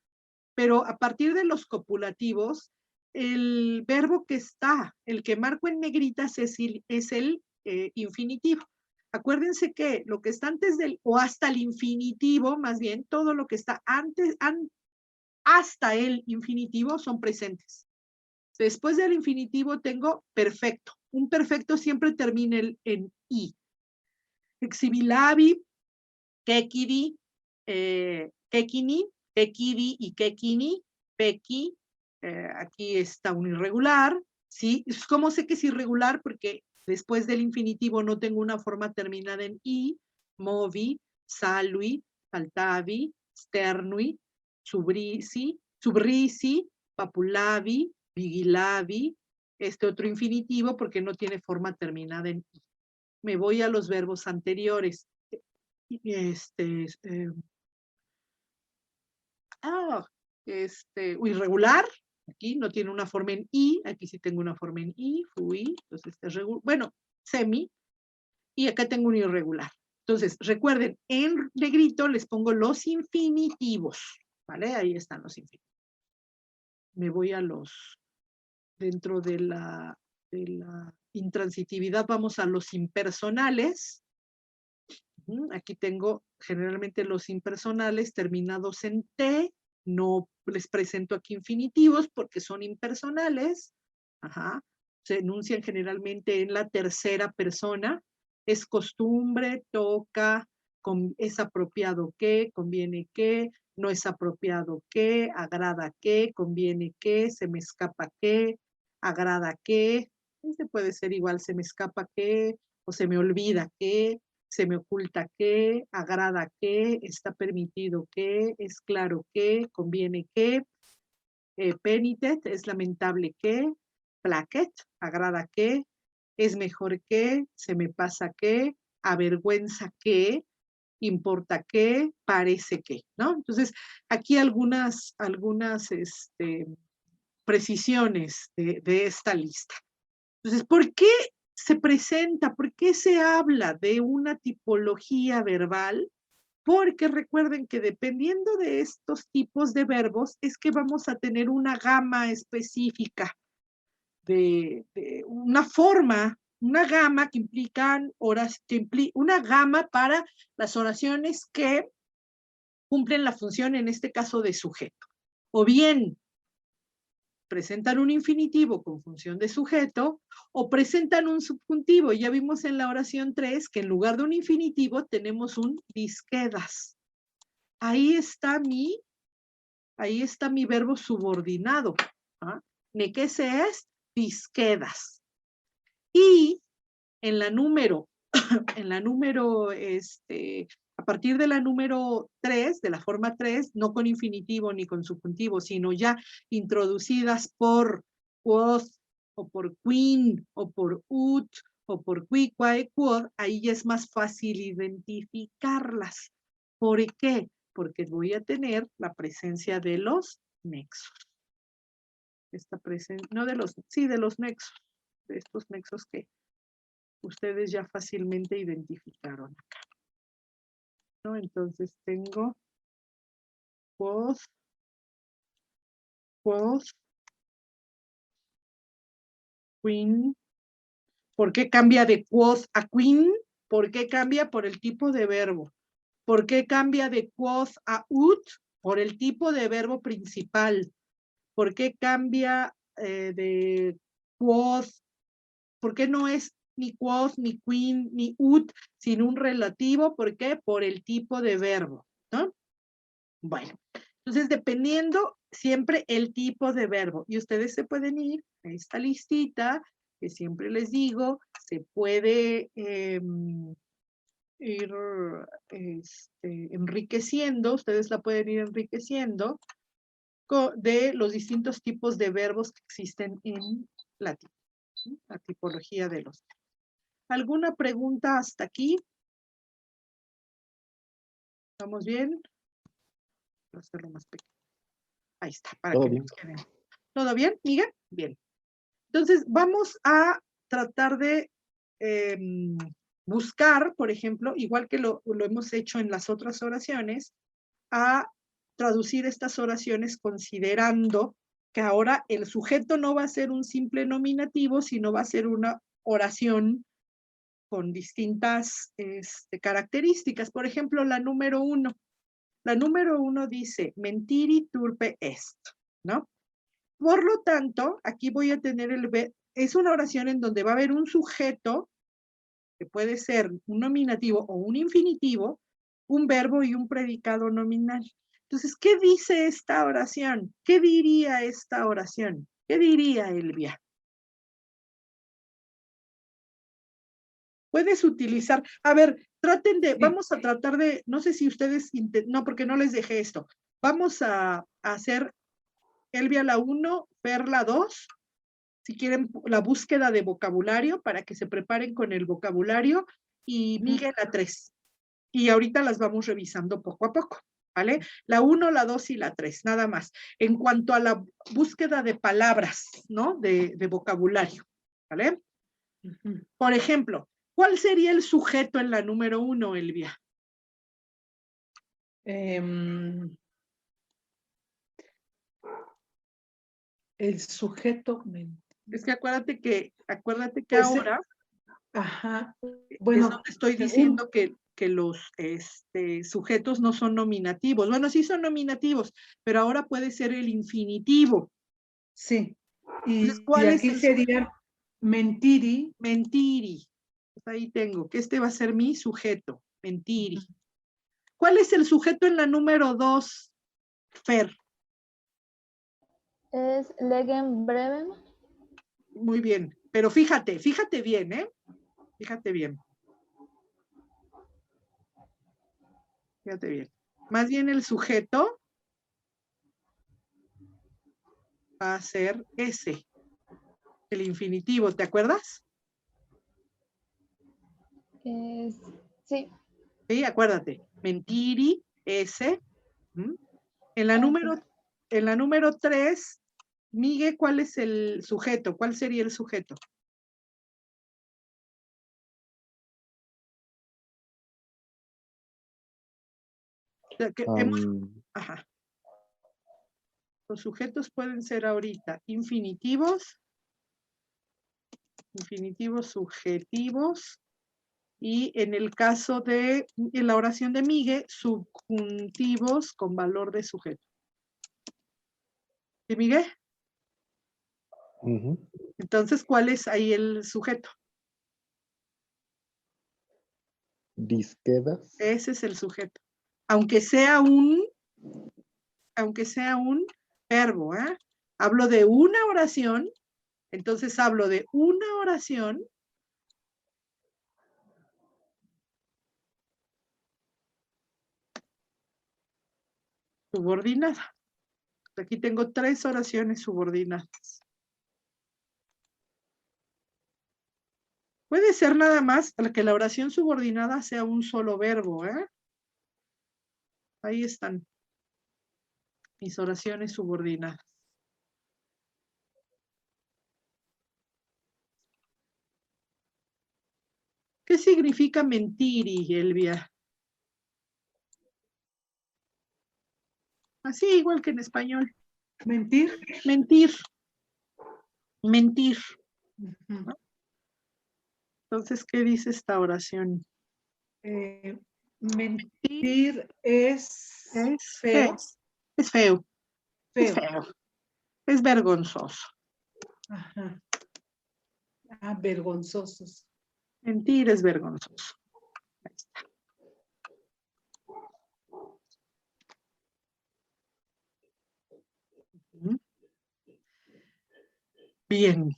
pero a partir de los copulativos, el verbo que está, el que marco en negritas es el infinitivo. Acuérdense que lo que está antes del, o hasta el infinitivo, más bien, todo lo que está hasta el infinitivo son presentes. Después del infinitivo tengo perfecto. Un perfecto siempre termina en i. Exibilabi, kekidi, kekini, kekidi y kekini, peki. Aquí está un irregular. ¿Sí? ¿Cómo sé que es irregular? Porque después del infinitivo no tengo una forma terminada en i, movi, salui, saltavi, sternui, subrisi, papulavi, vigilavi, este otro infinitivo porque no tiene forma terminada en I. Me voy a los verbos anteriores. Irregular, aquí no tiene una forma en I, aquí sí tengo una forma en I, fui, entonces bueno, semi, y acá tengo un irregular. Entonces, recuerden, en negrito les pongo los infinitivos, ¿vale? Ahí están los infinitivos. Me voy a los, dentro de la intransitividad, vamos a los impersonales. Aquí tengo generalmente los impersonales terminados en T, no les presento aquí infinitivos porque son impersonales. Ajá. Se enuncian generalmente en la tercera persona. Es costumbre, toca, es apropiado que, conviene que, no es apropiado que, agrada que, conviene que, se me escapa que, agrada que. Este puede ser igual, se me escapa que, o se me olvida que, se me oculta que, agrada que, está permitido que, es claro que, conviene que, penitent, es lamentable que, placet, agrada que, es mejor que, se me pasa que, avergüenza que, importa que, parece que, ¿no? Entonces, aquí algunas precisiones de esta lista. Entonces, ¿por qué se presenta, por qué se habla de una tipología verbal? Porque recuerden que dependiendo de estos tipos de verbos es que vamos a tener una gama específica de una forma, una gama que implican horas, una gama para las oraciones que cumplen la función, en este caso, de sujeto. O bien presentan un infinitivo con función de sujeto, o presentan un subjuntivo. Ya vimos en la oración 3 que en lugar de un infinitivo tenemos un disquedas. Ahí está mi verbo subordinado. ¿Ah? ¿Ne qué se es? Disquedas. Y en la número, a partir de la número 3, de la forma 3, no con infinitivo ni con subjuntivo, sino ya introducidas por quod, o por quin, o por ut, o por qui, quae, quod, ahí ya es más fácil identificarlas. ¿Por qué? Porque voy a tener la presencia de los nexos. No de los, sí, de los nexos, de estos nexos que ustedes ya fácilmente identificaron acá, ¿no? Entonces tengo quod, quin. ¿Por qué cambia de quod a quin? ¿Por qué cambia? Por el tipo de verbo. ¿Por qué cambia de quod a ut? Por el tipo de verbo principal. ¿Por qué cambia de quod? ¿Por qué no es ni quod, ni quin, ni ut, sino un relativo? ¿Por qué? Por el tipo de verbo, ¿no? Bueno, entonces dependiendo siempre el tipo de verbo. Y ustedes se pueden ir a esta listita, que siempre les digo, se puede ir enriqueciendo, ustedes la pueden ir enriqueciendo de los distintos tipos de verbos que existen en latín, ¿sí? La tipología de los. ¿Alguna pregunta hasta aquí? ¿Estamos bien? Voy a hacerlo más pequeño. Ahí está, para Todo que bien. nos queden. ¿Todo bien, Miguel? Bien. Entonces, vamos a tratar de buscar, por ejemplo, igual que lo hemos hecho en las otras oraciones, a traducir estas oraciones considerando que ahora el sujeto no va a ser un simple nominativo, sino va a ser una oración con distintas características. Por ejemplo, la número 1. La número 1 dice, mentiri turpe est, ¿no? Por lo tanto, aquí voy a tener es una oración en donde va a haber un sujeto, que puede ser un nominativo o un infinitivo, un verbo y un predicado nominal. Entonces, ¿qué dice esta oración? ¿Qué diría esta oración? ¿Qué diría Elvia? Puedes utilizar, a ver, vamos a tratar de, no sé si ustedes, no, porque no les dejé esto. Vamos a hacer Elvia la 1, Fer la 2. si quieren, la búsqueda de vocabulario para que se preparen con el vocabulario y Miguel la 3. Y ahorita las vamos revisando poco a poco, ¿vale? La 1, la 2 y la 3, nada más. En cuanto a la búsqueda de palabras, ¿no? De vocabulario, ¿vale? Por ejemplo, ¿cuál sería el sujeto en la número 1, Elvia? El sujeto. Es que acuérdate que Pues, ahora ajá. es Bueno, donde estoy según- diciendo que los sujetos no son nominativos. Bueno, sí son nominativos, pero ahora puede ser el infinitivo. Sí. Entonces, Y ¿cuál es aquí el sería mentiri. Mentiri? Pues ahí tengo, que este va a ser mi sujeto, mentiri. ¿Cuál es el sujeto en la número 2, Fer? Es legen breven. Muy bien, pero fíjate bien, ¿eh? Fíjate bien. Fíjate bien. Más bien el sujeto va a ser ese, el infinitivo, ¿te acuerdas? Sí. Sí, acuérdate. Mentiri, ese. ¿Mm? En la número 3, Miguel, ¿cuál es el sujeto? ¿Cuál sería el sujeto? O sea, que ajá. Los sujetos pueden ser ahorita infinitivos subjetivos, y en el caso de en la oración de Miguel, subjuntivos con valor de sujeto. ¿Sí, Miguel? Entonces, ¿cuál es ahí el sujeto? Disquedas. Ese es el sujeto. Aunque sea un verbo, ¿eh? Hablo de una oración, entonces hablo de una oración subordinada. Aquí tengo 3 oraciones subordinadas. Puede ser nada más que la oración subordinada sea un solo verbo, ¿eh? Ahí están mis oraciones subordinadas. ¿Qué significa mentiri, Elvia? Así igual que en español. Mentir. Mentir. Mentir. Ujú. Entonces, ¿qué dice esta oración? Mentir es feo. Es feo. Es Feo. feo. Es vergonzoso. Ajá. Vergonzosos. Mentir es vergonzoso. Ahí está. Bien.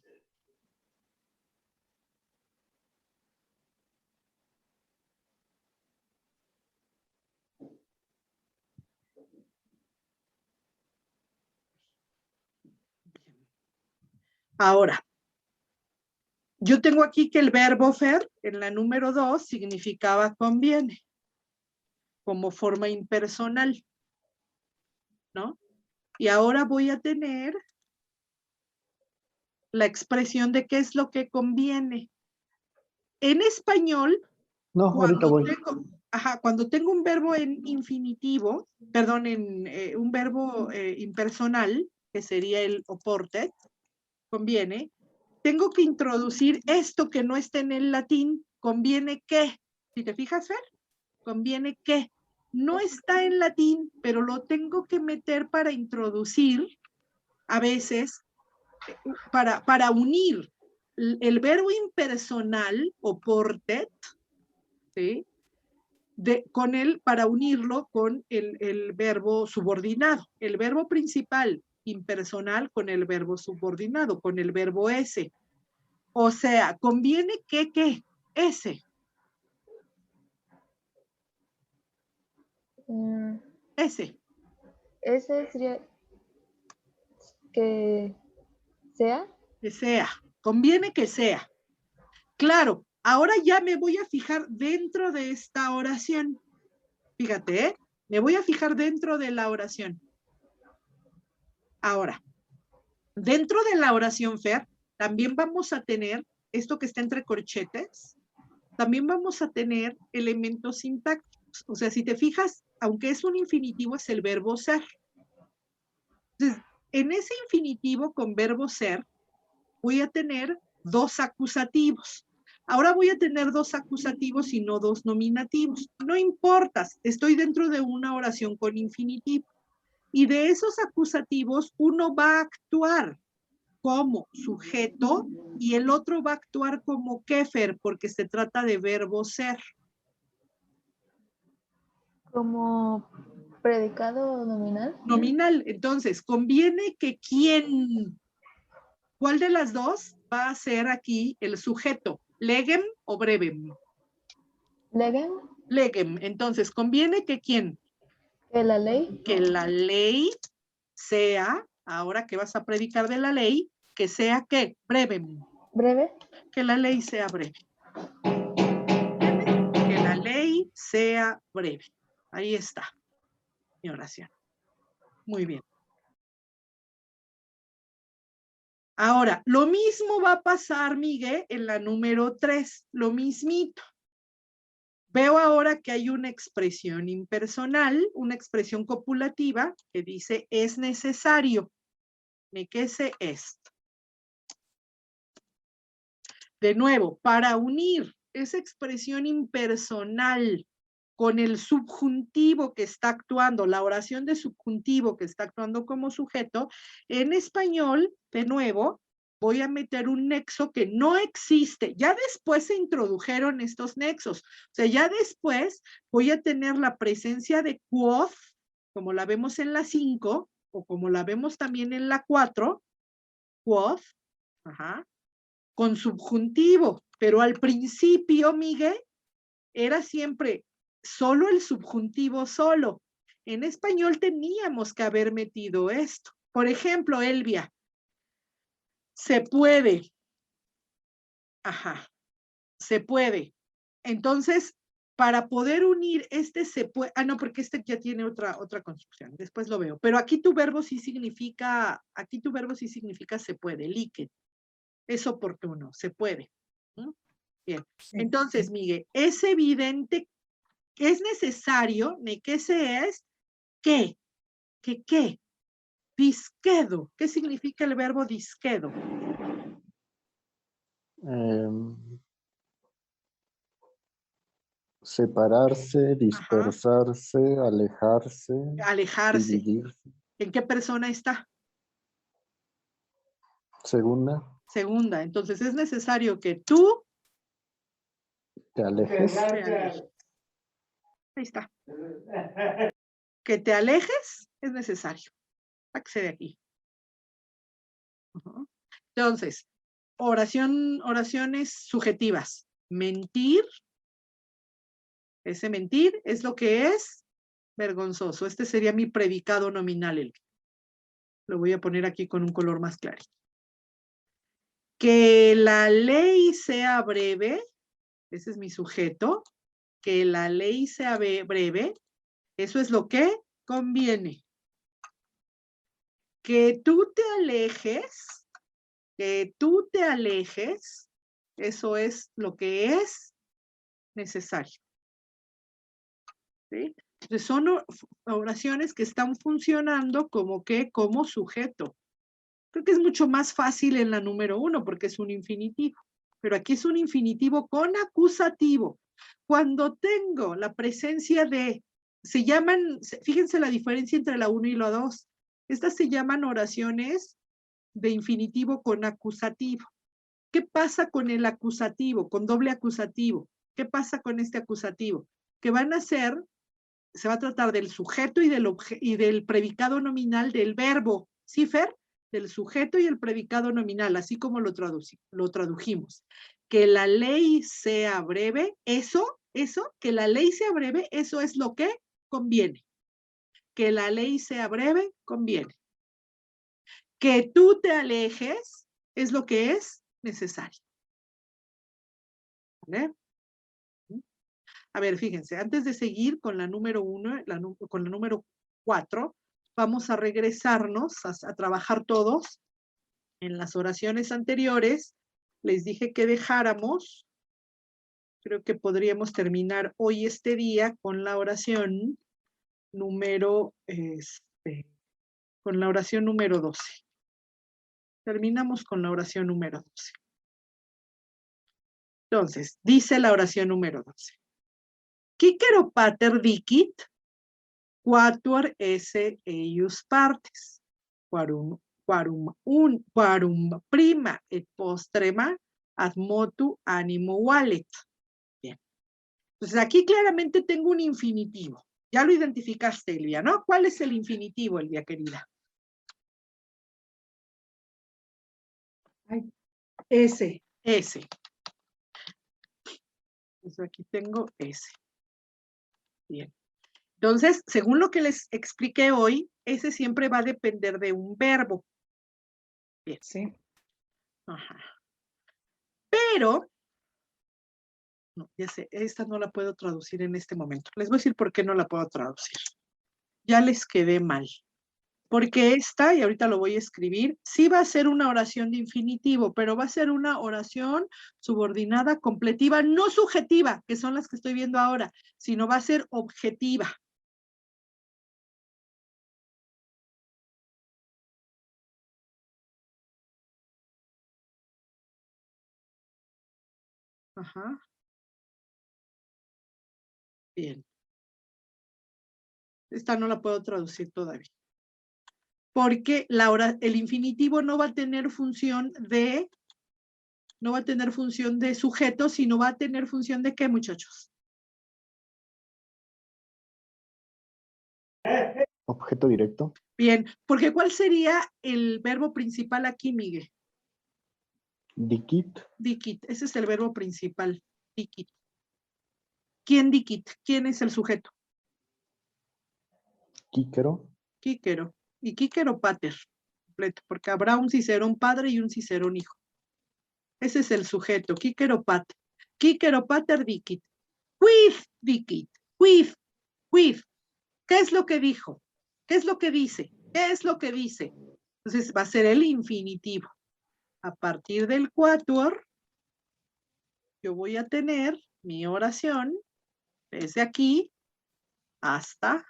Ahora, yo tengo aquí que el verbo fer en la número 2 significaba conviene, como forma impersonal, ¿no? Y ahora voy a tener la expresión de qué es lo que conviene. En español, No, ahorita voy. cuando tengo un verbo en infinitivo, perdón, en un verbo impersonal, que sería el oportet, conviene, tengo que introducir esto que no está en el latín, conviene que. Si te fijas, Fer, conviene que. No está en latín, pero lo tengo que meter para introducir, a veces, para unir el verbo impersonal o portet, ¿sí? Con él, para unirlo con el verbo subordinado. El verbo principal impersonal con el verbo subordinado, con el verbo ese. O sea, conviene que ese. Ese. Ese sería que sea. Que sea. Conviene que sea. Claro, ahora ya me voy a fijar dentro de esta oración. Fíjate, ¿eh? Me voy a fijar dentro de la oración. Ahora, dentro de la oración, Fer, también vamos a tener esto que está entre corchetes, también vamos a tener elementos sintácticos. O sea, si te fijas, aunque es un infinitivo, es el verbo ser. Entonces, en ese infinitivo con verbo ser, voy a tener dos acusativos. Ahora voy a tener dos acusativos y no dos nominativos. No importa, estoy dentro de una oración con infinitivo. Y de esos acusativos, uno va a actuar como sujeto y el otro va a actuar como kéfer, porque se trata de verbo ser. Como predicado nominal. Nominal. Entonces, conviene que quién, ¿cuál de las dos va a ser aquí el sujeto? ¿Legem o brevem? Legem, Legem. Entonces, conviene que quién? que la ley. Que la ley sea, ahora que vas a predicar de la ley, que sea ¿qué? Brevem. Breve. Que la ley sea breve. Que la ley sea breve. Ahí está mi oración. Muy bien. Ahora, lo mismo va a pasar, Miguel, en la número 3, lo mismito. Veo ahora que hay una expresión impersonal, una expresión copulativa que dice es necesario. ¿De qué se es? De nuevo, para unir esa expresión impersonal con el subjuntivo que está actuando, la oración de subjuntivo que está actuando como sujeto, en español, de nuevo, voy a meter un nexo que no existe. Ya después se introdujeron estos nexos. O sea, ya después voy a tener la presencia de quoth, como la vemos en la 5, o como la vemos también en la 4, quoth, con subjuntivo. Pero al principio, Miguel, era siempre solo el subjuntivo solo. En español teníamos que haber metido esto. Por ejemplo, Elvia, se puede. Se puede. Entonces, para poder unir este se puede, no, porque este ya tiene otra construcción, después lo veo. Pero aquí tu verbo sí significa, se puede, líquido. Es oportuno, se puede. Bien. Sí. Entonces, Miguel, es evidente, es necesario, ¿qué se es? ¿Qué? ¿Qué? Disquedo. ¿Qué significa el verbo disquedo? Separarse, dispersarse, alejarse, Alejarse. dividirse. ¿En qué persona está? Segunda, Segunda. Entonces es necesario que tú te alejes. te alejes. Ahí está. Que te alejes es necesario. Sáquese de aquí. Entonces, oraciones subjetivas. Mentir. Ese mentir es lo que es vergonzoso. Este sería mi predicado nominal. Lo voy a poner aquí con un color más claro. Que la ley sea breve. Ese es mi sujeto. Que la ley sea breve. Eso es lo que conviene. Que tú te alejes, eso es lo que es necesario. ¿Sí? Entonces son oraciones que están funcionando como sujeto. Creo que es mucho más fácil en la número 1 porque es un infinitivo. Pero aquí es un infinitivo con acusativo. Cuando tengo la presencia de, se llaman, fíjense la diferencia entre la 1 y la 2. Estas se llaman oraciones de infinitivo con acusativo. ¿Qué pasa con el acusativo, con doble acusativo? ¿Qué pasa con este acusativo? Que van a ser, se va a tratar del sujeto y del predicado nominal del verbo. ¿Sí, Fer? Del sujeto y el predicado nominal, así como lo tradujimos. Que la ley sea breve, que la ley sea breve, eso es lo que conviene. Que la ley sea breve, conviene. Que tú te alejes, es lo que es necesario. ¿Vale? A ver, fíjense, antes de seguir con la número 1, con la número 4, vamos a regresarnos a trabajar todos en las oraciones anteriores. Les dije que dejáramos, creo que podríamos terminar hoy este día con la oración número, con la oración número 12. Terminamos con la oración número 12. Entonces, dice la oración número 12. Quicero pater dicit, quatuor esse eius partes, quarum prima et postrema ad motu animo valet. Bien. Entonces, aquí claramente tengo un infinitivo. Ya lo identificaste, Elvia, ¿no? ¿Cuál es el infinitivo, Elvia, querida? Ese. Ese. Entonces, aquí tengo ese. Bien. Entonces, según lo que les expliqué hoy, ese siempre va a depender de un verbo. Bien. Sí. Ajá. Pero, no, ya sé, esta no la puedo traducir en este momento. Les voy a decir por qué no la puedo traducir. Ya les quedé mal. Porque esta, y ahorita lo voy a escribir, sí va a ser una oración de infinitivo, pero va a ser una oración subordinada, completiva, no subjetiva, que son las que estoy viendo ahora, sino va a ser objetiva. Ajá. Bien. Esta no la puedo traducir todavía. Porque el infinitivo no va a tener función de, sujeto, sino va a tener función de ¿qué, muchachos? Objeto directo. Bien, porque ¿cuál sería el verbo principal aquí, Miguel? Dicit. Dicit, ese es el verbo principal, dicit. ¿Quién dicit? ¿Quién es el sujeto? Quíquero. Quíquero. Y quíquero pater, completo, porque habrá un cicerón padre y un cicerón hijo. Ese es el sujeto, quíquero pater. Quíquero pater dicit. Quid dicit. Quid. Quid. ¿Qué es lo que dijo? ¿Qué es lo que dice? ¿Qué es lo que dice? Entonces va a ser el infinitivo. A partir del quatuor, yo voy a tener mi oración desde aquí hasta,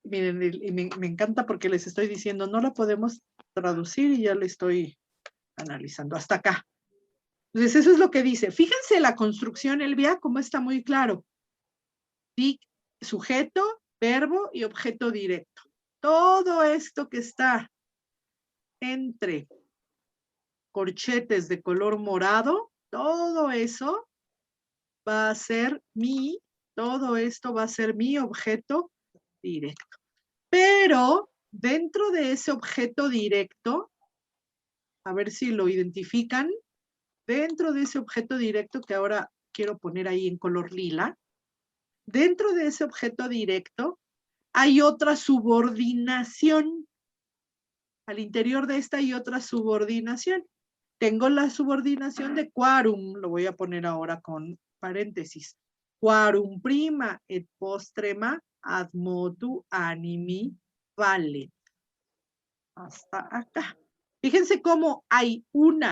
miren, y me encanta porque les estoy diciendo, no la podemos traducir y ya le estoy analizando hasta acá. Entonces eso es lo que dice. Fíjense la construcción, Elvia, como está muy claro. Sujeto, verbo y objeto directo. Todo esto que está entre corchetes de color morado, todo eso va a ser todo esto va a ser mi objeto directo. Pero dentro de ese objeto directo, a ver si lo identifican, dentro de ese objeto directo que ahora quiero poner ahí en color lila, dentro de ese objeto directo hay otra subordinación. Al interior de esta hay otra subordinación. Tengo la subordinación de quarum, lo voy a poner ahora con paréntesis. Quarum prima et postrema ad motu animi valet. Hasta acá. Fíjense cómo hay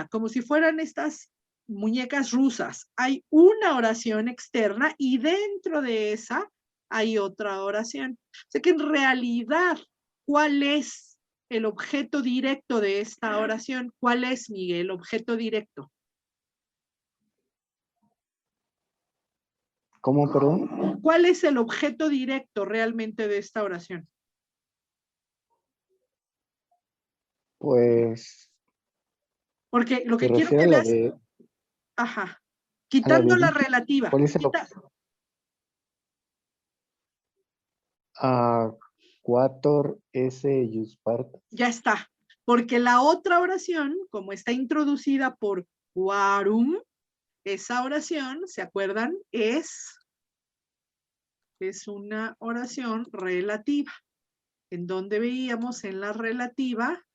como si fueran estas muñecas rusas, hay una oración externa y dentro de esa hay otra oración. O sea que en realidad, ¿cuál es el objeto directo de esta oración? ¿Cuál es, Miguel, el objeto directo? ¿Cómo, perdón? ¿Cuál es el objeto directo realmente de esta oración? Pues Porque lo se que quiero refiere que a la veas, de, ajá, a quitando la dicit. relativa. ¿Cuál es el quator esse eius partes? Ya está, porque la otra oración, como está introducida por quarum, esa oración, ¿se acuerdan? Es una oración relativa, en donde veíamos en la relativa,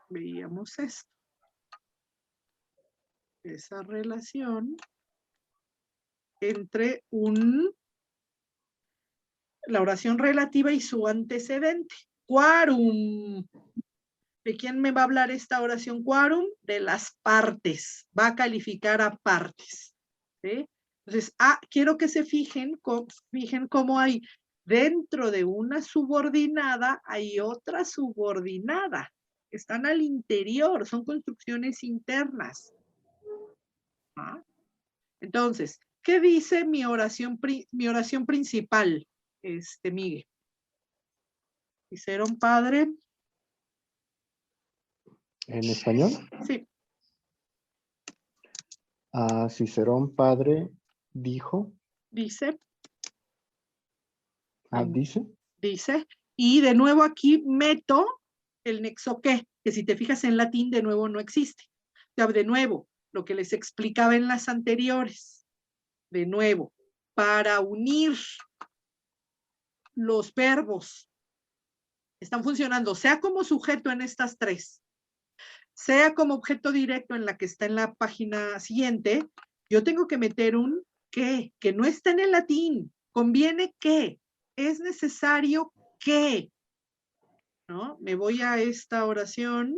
Veíamos esto. Esa relación entre la oración relativa y su antecedente. Quorum. ¿De quién me va a hablar esta oración quorum? De las partes. Va a calificar a partes. ¿Sí? Entonces, quiero que se fijen cómo hay dentro de una subordinada, hay otra subordinada. Están al interior, son construcciones internas. Entonces, ¿qué dice mi oración principal, Miguel? Cicerón padre. ¿En español? Sí. Cicerón padre dijo. Dice. Dice. Dice. Y de nuevo aquí meto el nexo que si te fijas en latín de nuevo no existe. O sea, de nuevo, lo que les explicaba en las anteriores. De nuevo, para unir los verbos están funcionando, sea como sujeto en estas tres, sea como objeto directo en la que está en la página siguiente, yo tengo que meter un que no está en el latín, conviene que, es necesario que, ¿no? Me voy a esta oración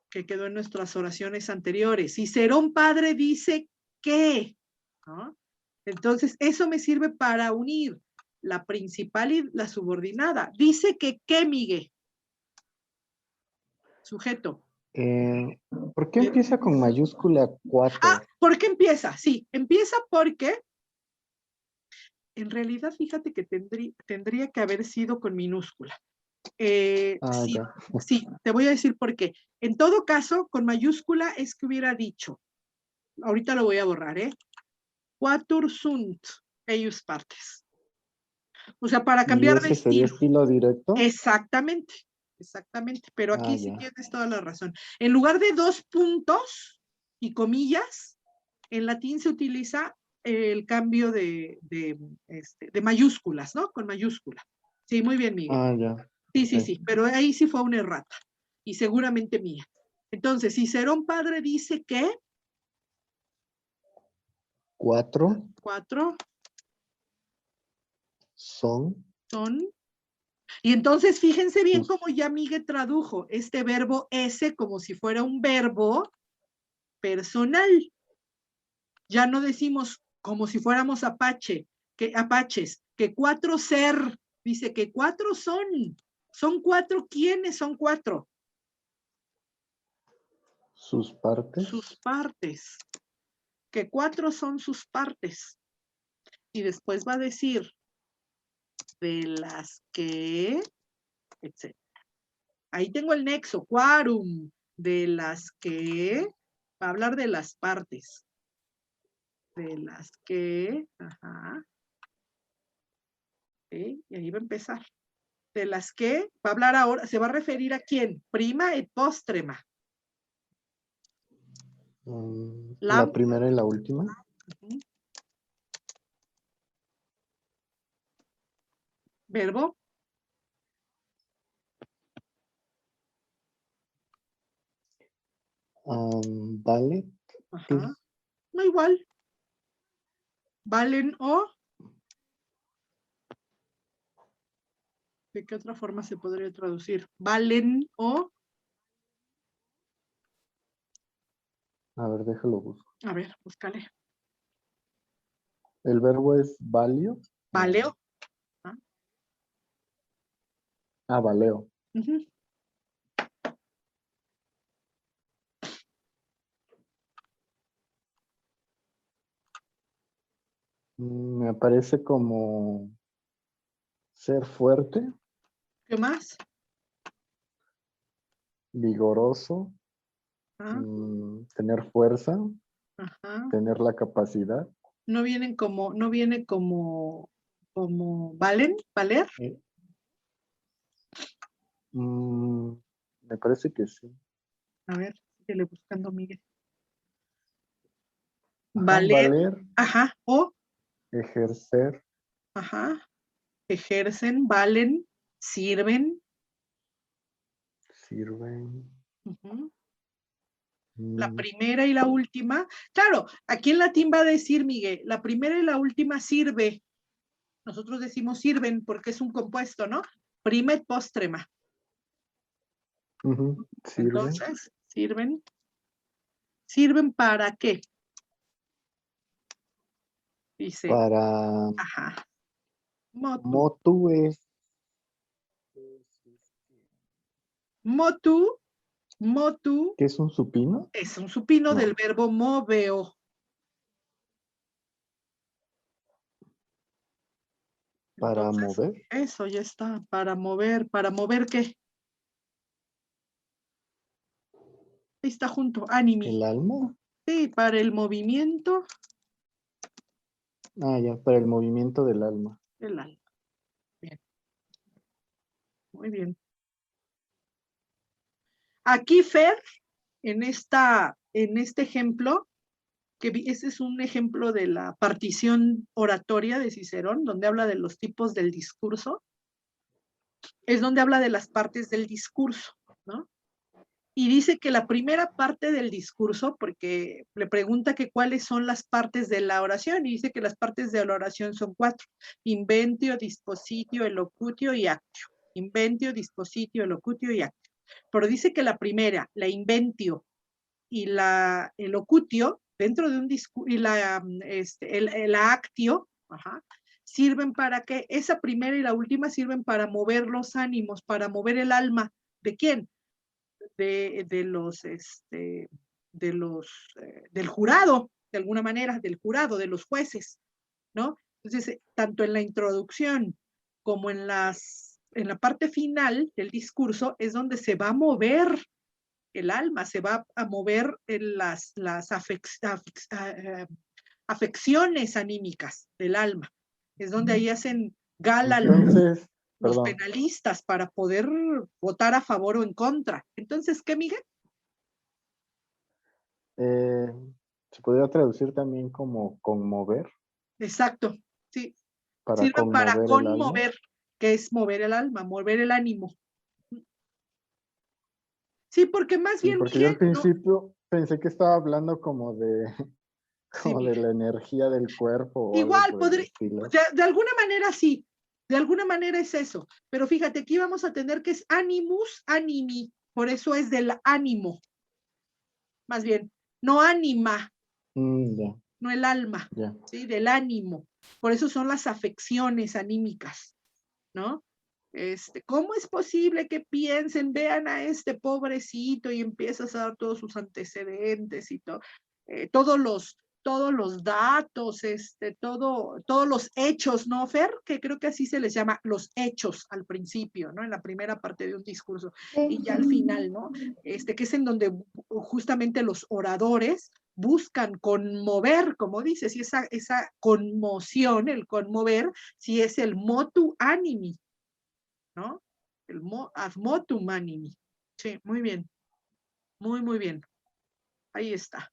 que quedó en nuestras oraciones anteriores. Cicerón padre dice que, ¿no? Entonces, eso me sirve para unir la principal y la subordinada. Dice que, ¿qué, Miguel? Sujeto. ¿Por qué empieza con mayúscula 4? ¿Por qué empieza? Sí, empieza porque en realidad, fíjate que tendría que haber sido con minúscula. Sí, Ya. sí, te voy a decir por qué. En todo caso, con mayúscula es que hubiera dicho, ahorita lo voy a borrar, Quatur sunt eius partes. O sea, para cambiar de ¿Y ese sería estilo. estilo directo? Exactamente, pero aquí sí tienes toda la razón. En lugar de 2 puntos y comillas, en latín se utiliza el cambio de mayúsculas, ¿no? Con mayúscula. Sí, muy bien, Miguel. Ya. Sí, pero ahí sí fue una errata, y seguramente mía. Entonces, Cicerón padre dice que 4 son. Y entonces fíjense bien cómo ya Miguel tradujo este verbo ese como si fuera un verbo personal. Ya no decimos como si fuéramos apaches, que 4 ser, dice que 4 son. ¿Son 4 quiénes son 4? Sus partes. Sus partes. Que 4 son sus partes. Y después va a decir de las que, etc. Ahí tengo el nexo, quorum, de las que, va a hablar de las partes. De las que, ¿sí? Y ahí va a empezar. De las que va a hablar ahora, se va a referir a quién, prima et postrema. La primera y la última. Verbo. Vale. No igual. Valen o. ¿De qué otra forma se podría traducir? Valen o. A ver, déjalo busco. A ver, búscale. El verbo es valio. Valeo. Valeo. Me aparece como ser fuerte. ¿Qué más? Vigoroso. Tener fuerza. Tener la capacidad. No viene como valen, valer. Me parece que sí. A ver, síguele buscando, Miguel. Valer. O. Ejercer. Ejercen, valen, sirven. Sirven. Ujú. La Mm, primera y la última. Claro, aquí en latín va a decir, Miguel, la primera y la última sirve. Nosotros decimos sirven porque es un compuesto, ¿no? Prima et postrema. ujú, Sirven Entonces, sirven. ¿Sirven para qué? Dice, para ajá. Motu. motu es Motu. Motu ¿qué es un supino? es un supino No. del verbo moveo. Para Entonces, mover eso ya está. ¿Para mover qué? Ahí está junto, animi. el alma. Sí, para el movimiento Ah, ya, para el movimiento del alma. del alma. Bien, muy bien. Aquí, Fer, en este ejemplo, ese es un ejemplo de la partición oratoria de Cicerón, donde habla de los tipos del discurso, es donde habla de las partes del discurso, ¿no? Y dice que la primera parte del discurso, porque le pregunta que cuáles son las partes de la oración, y dice que las partes de la oración son 4: inventio, dispositio, elocutio y actio. Inventio, dispositio, elocutio y actio. Pero dice que la primera, la inventio y la elocutio, dentro de un discurso, y la actio, ajá, sirven para que esa primera y la última sirven para mover los ánimos, para mover el alma. ¿De quién? Del jurado, de alguna manera, del jurado, de los jueces, ¿no? Entonces, tanto en la introducción como en la parte final del discurso es donde se va a mover el alma, se va a mover en las afecciones anímicas del alma. Es donde ahí hacen gala Entonces, los perdón, penalistas para poder votar a favor o en contra. Entonces, ¿qué, Miguel? eh, se podría traducir también como conmover, Exacto, sí. para Sirven para conmover el alma. conmover, que es mover el alma, mover el ánimo. Sí, porque más Sí, bien, porque yo Miguel, al no, principio pensé que estaba hablando como de, sí, como de Miguel. la energía del cuerpo o algo Igual, por el estilo. de alguna manera sí, de alguna manera es eso, pero fíjate, aquí vamos a tener que es animus animi, por eso es del ánimo, más bien, no ánima, Ya, no el alma, ya. ¿sí? Del ánimo, por eso son las afecciones anímicas, ¿no? ¿Cómo es posible que piensen, vean a este pobrecito y empiezas a dar todos sus antecedentes y todos los datos, todos los hechos, ¿no, Fer? Que creo que así se les llama, los hechos al principio, ¿no? En la primera parte de un discurso y Sí. ya al final, ¿no? Que es en donde justamente los oradores buscan conmover, como dices, y esa conmoción, el conmover, si es el motu animi, ¿no? El ad motum animi. Sí, muy bien, muy, muy bien. Ahí está.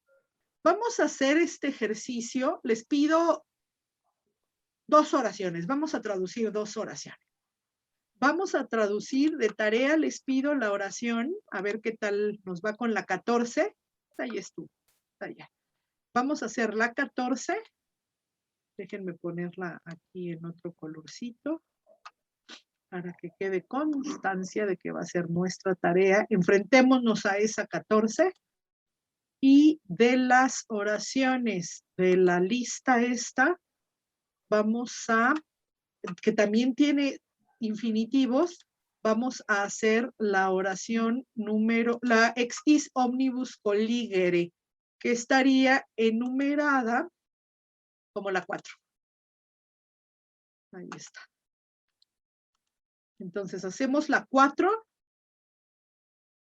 Vamos a hacer este ejercicio. Les pido 2 oraciones. Vamos a traducir 2 oraciones. Vamos a traducir de tarea, les pido la oración, a ver qué tal nos va con la 14. Ahí estuvo, allá. Vamos a hacer la 14. Déjenme ponerla aquí en otro colorcito para que quede constancia de que va a ser nuestra tarea. Enfrentémonos a esa 14 y de las oraciones de la lista esta, vamos a, que también tiene infinitivos, vamos a hacer la oración la exis omnibus colligere, que estaría enumerada como la 4. Ahí está. Entonces hacemos la 4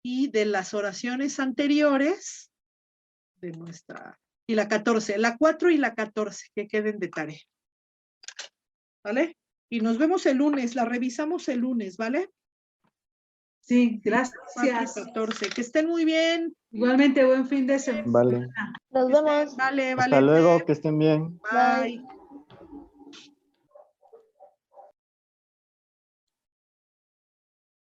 y de las oraciones anteriores de nuestra, y la 14, la 4 y la 14, que queden de tarea. ¿Vale? Y nos vemos el lunes, la revisamos el lunes, ¿vale? Sí, 4 y gracias. 14, que estén muy bien. Igualmente, buen fin de semana. Vale. Nos vemos. Vale, Hasta vale. luego, que estén bien. Bye. Bye.